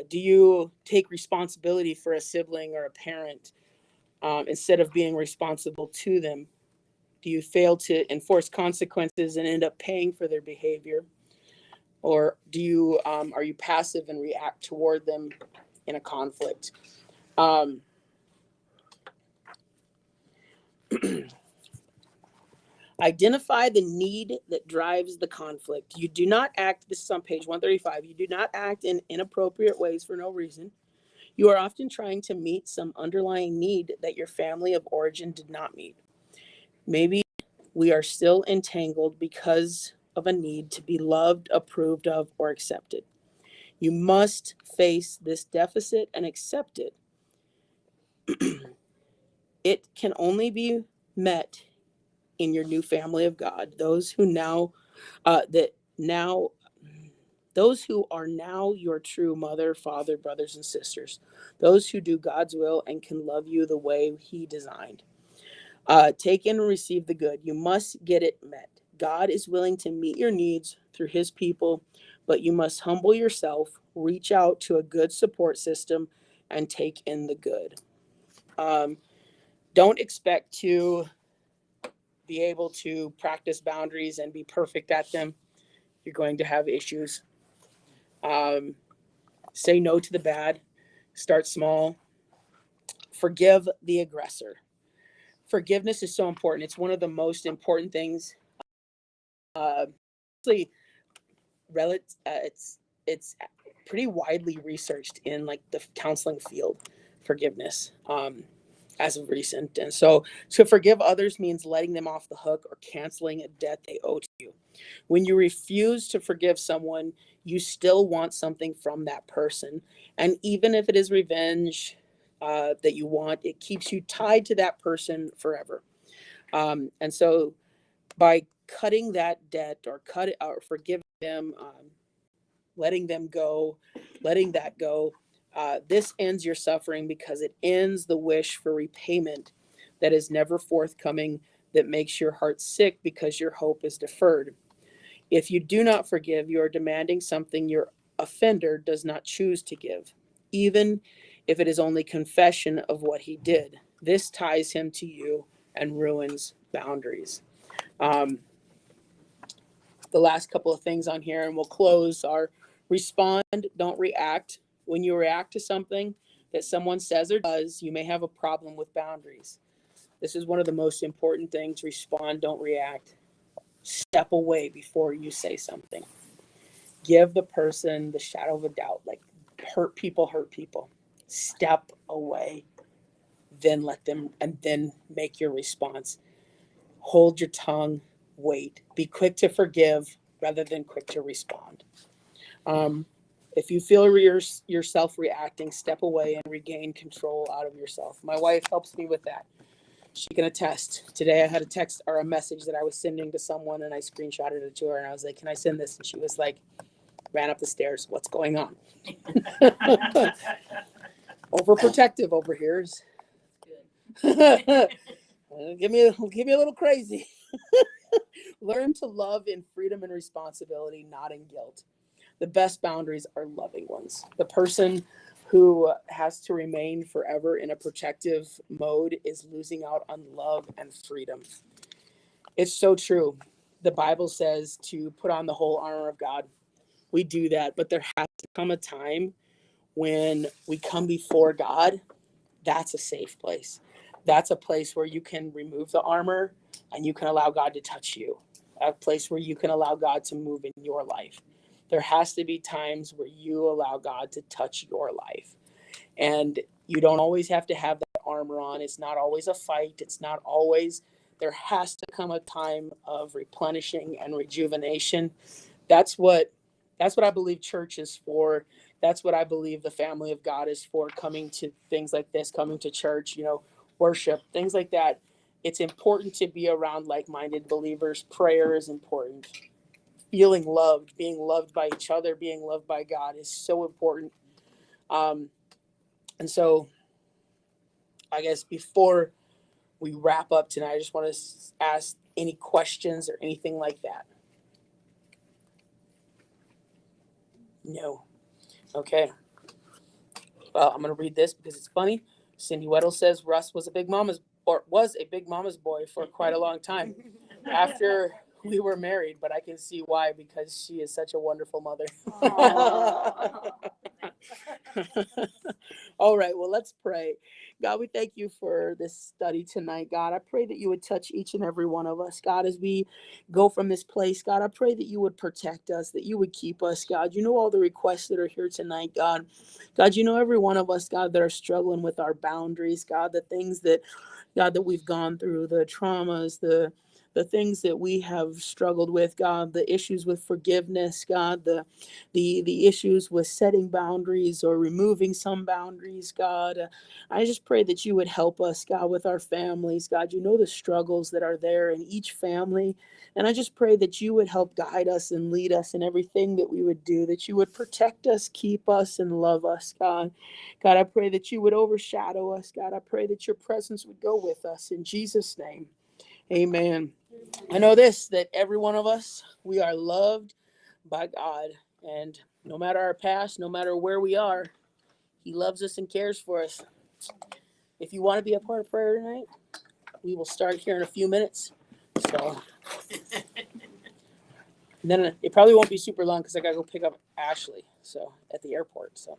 Do you take responsibility for a sibling or a parent instead of being responsible to them? Do you fail to enforce consequences and end up paying for their behavior? Or do you are you passive and react toward them in a conflict? Identify the need that drives the conflict. You do not act, this is on page 135, you do not act in inappropriate ways for no reason. You are often trying to meet some underlying need that your family of origin did not meet. Maybe we are still entangled because of a need to be loved, approved of, or accepted. You must face this deficit and accept it. It can only be met in your new family of God. Those who are now your true mother, father, brothers, and sisters. Those who do God's will and can love you the way he designed. Take in and receive the good. You must get it met. God is willing to meet your needs through his people, but you must humble yourself, reach out to a good support system, and take in the good. Don't expect to be able to practice boundaries and be perfect at them. You're going to have issues. Say no to the bad. Start small. Forgive the aggressor. Forgiveness is so important. It's one of the most important things. It's pretty widely researched in like the counseling field, forgiveness, as of recent. And so to forgive others means letting them off the hook or canceling a debt they owe to you. When you refuse to forgive someone, you still want something from that person. And even if it is revenge that you want, it keeps you tied to that person forever. And so by cutting that debt or forgiving them, letting that go, this ends your suffering because it ends the wish for repayment that is never forthcoming, that makes your heart sick because your hope is deferred. If you do not forgive, you are demanding something your offender does not choose to give, even if it is only confession of what he did. This ties him to you and ruins boundaries. The last couple of things on here, and we'll close, are respond, don't react. When you react to something that someone says or does, you may have a problem with boundaries. This is one of the most important things. Respond, don't react. Step away before you say something. Give the person the shadow of a doubt. Like, hurt people. Step away, then let them, and then make your response. Hold your tongue, wait. Be quick to forgive rather than quick to respond. If you feel yourself reacting, step away and regain control out of yourself. My wife helps me with that. She can attest. Today I had a text or a message that I was sending to someone, and I screenshotted it to her, and I was like, can I send this? And she was like, ran up the stairs. What's going on? Overprotective over here. Give me a little crazy. Learn to love in freedom and responsibility, not in guilt. The best boundaries are loving ones. The person who has to remain forever in a protective mode is losing out on love and freedom. It's so true. The Bible says to put on the whole armor of God. We do that, but there has to come a time when we come before God. That's a safe place. That's a place where you can remove the armor and you can allow God to touch you. A place where you can allow God to move in your life. There has to be times where you allow God to touch your life. And you don't always have to have that armor on. It's not always a fight. It's not always, there has to come a time of replenishing and rejuvenation. That's what I believe church is for. That's what I believe the family of God is for, coming to things like this, coming to church, worship, things like that. It's important to be around like-minded believers. Prayer is important. Feeling loved, being loved by each other, being loved by God is so important. And so I guess before we wrap up tonight, I just want to ask any questions or anything like that. No. Okay. Well, I'm going to read this because it's funny. Cindy Weddle says Russ was a big mama's boy for quite a long time after we were married, but I can see why, because she is such a wonderful mother. All right, well, let's pray. God, we thank you for this study tonight. God, I pray that you would touch each and every one of us. God, as we go from this place, God, I pray that you would protect us, that you would keep us. God, you know all the requests that are here tonight, God. God, you know every one of us, God, that are struggling with our boundaries, God, the things that, God, that we've gone through, the traumas, the things that we have struggled with, God, the issues with forgiveness, God, the issues with setting boundaries or removing some boundaries, God. I just pray that you would help us, God, with our families. God, you know the struggles that are there in each family. And I just pray that you would help guide us and lead us in everything that we would do, that you would protect us, keep us, and love us, God. God, I pray that you would overshadow us, God. I pray that your presence would go with us. In Jesus' name, amen. I know this, that every one of us, we are loved by God. And no matter our past, no matter where we are, he loves us and cares for us. If you want to be a part of prayer tonight, we will start here in a few minutes. So then it probably won't be super long because I got to go pick up Ashley at the airport. So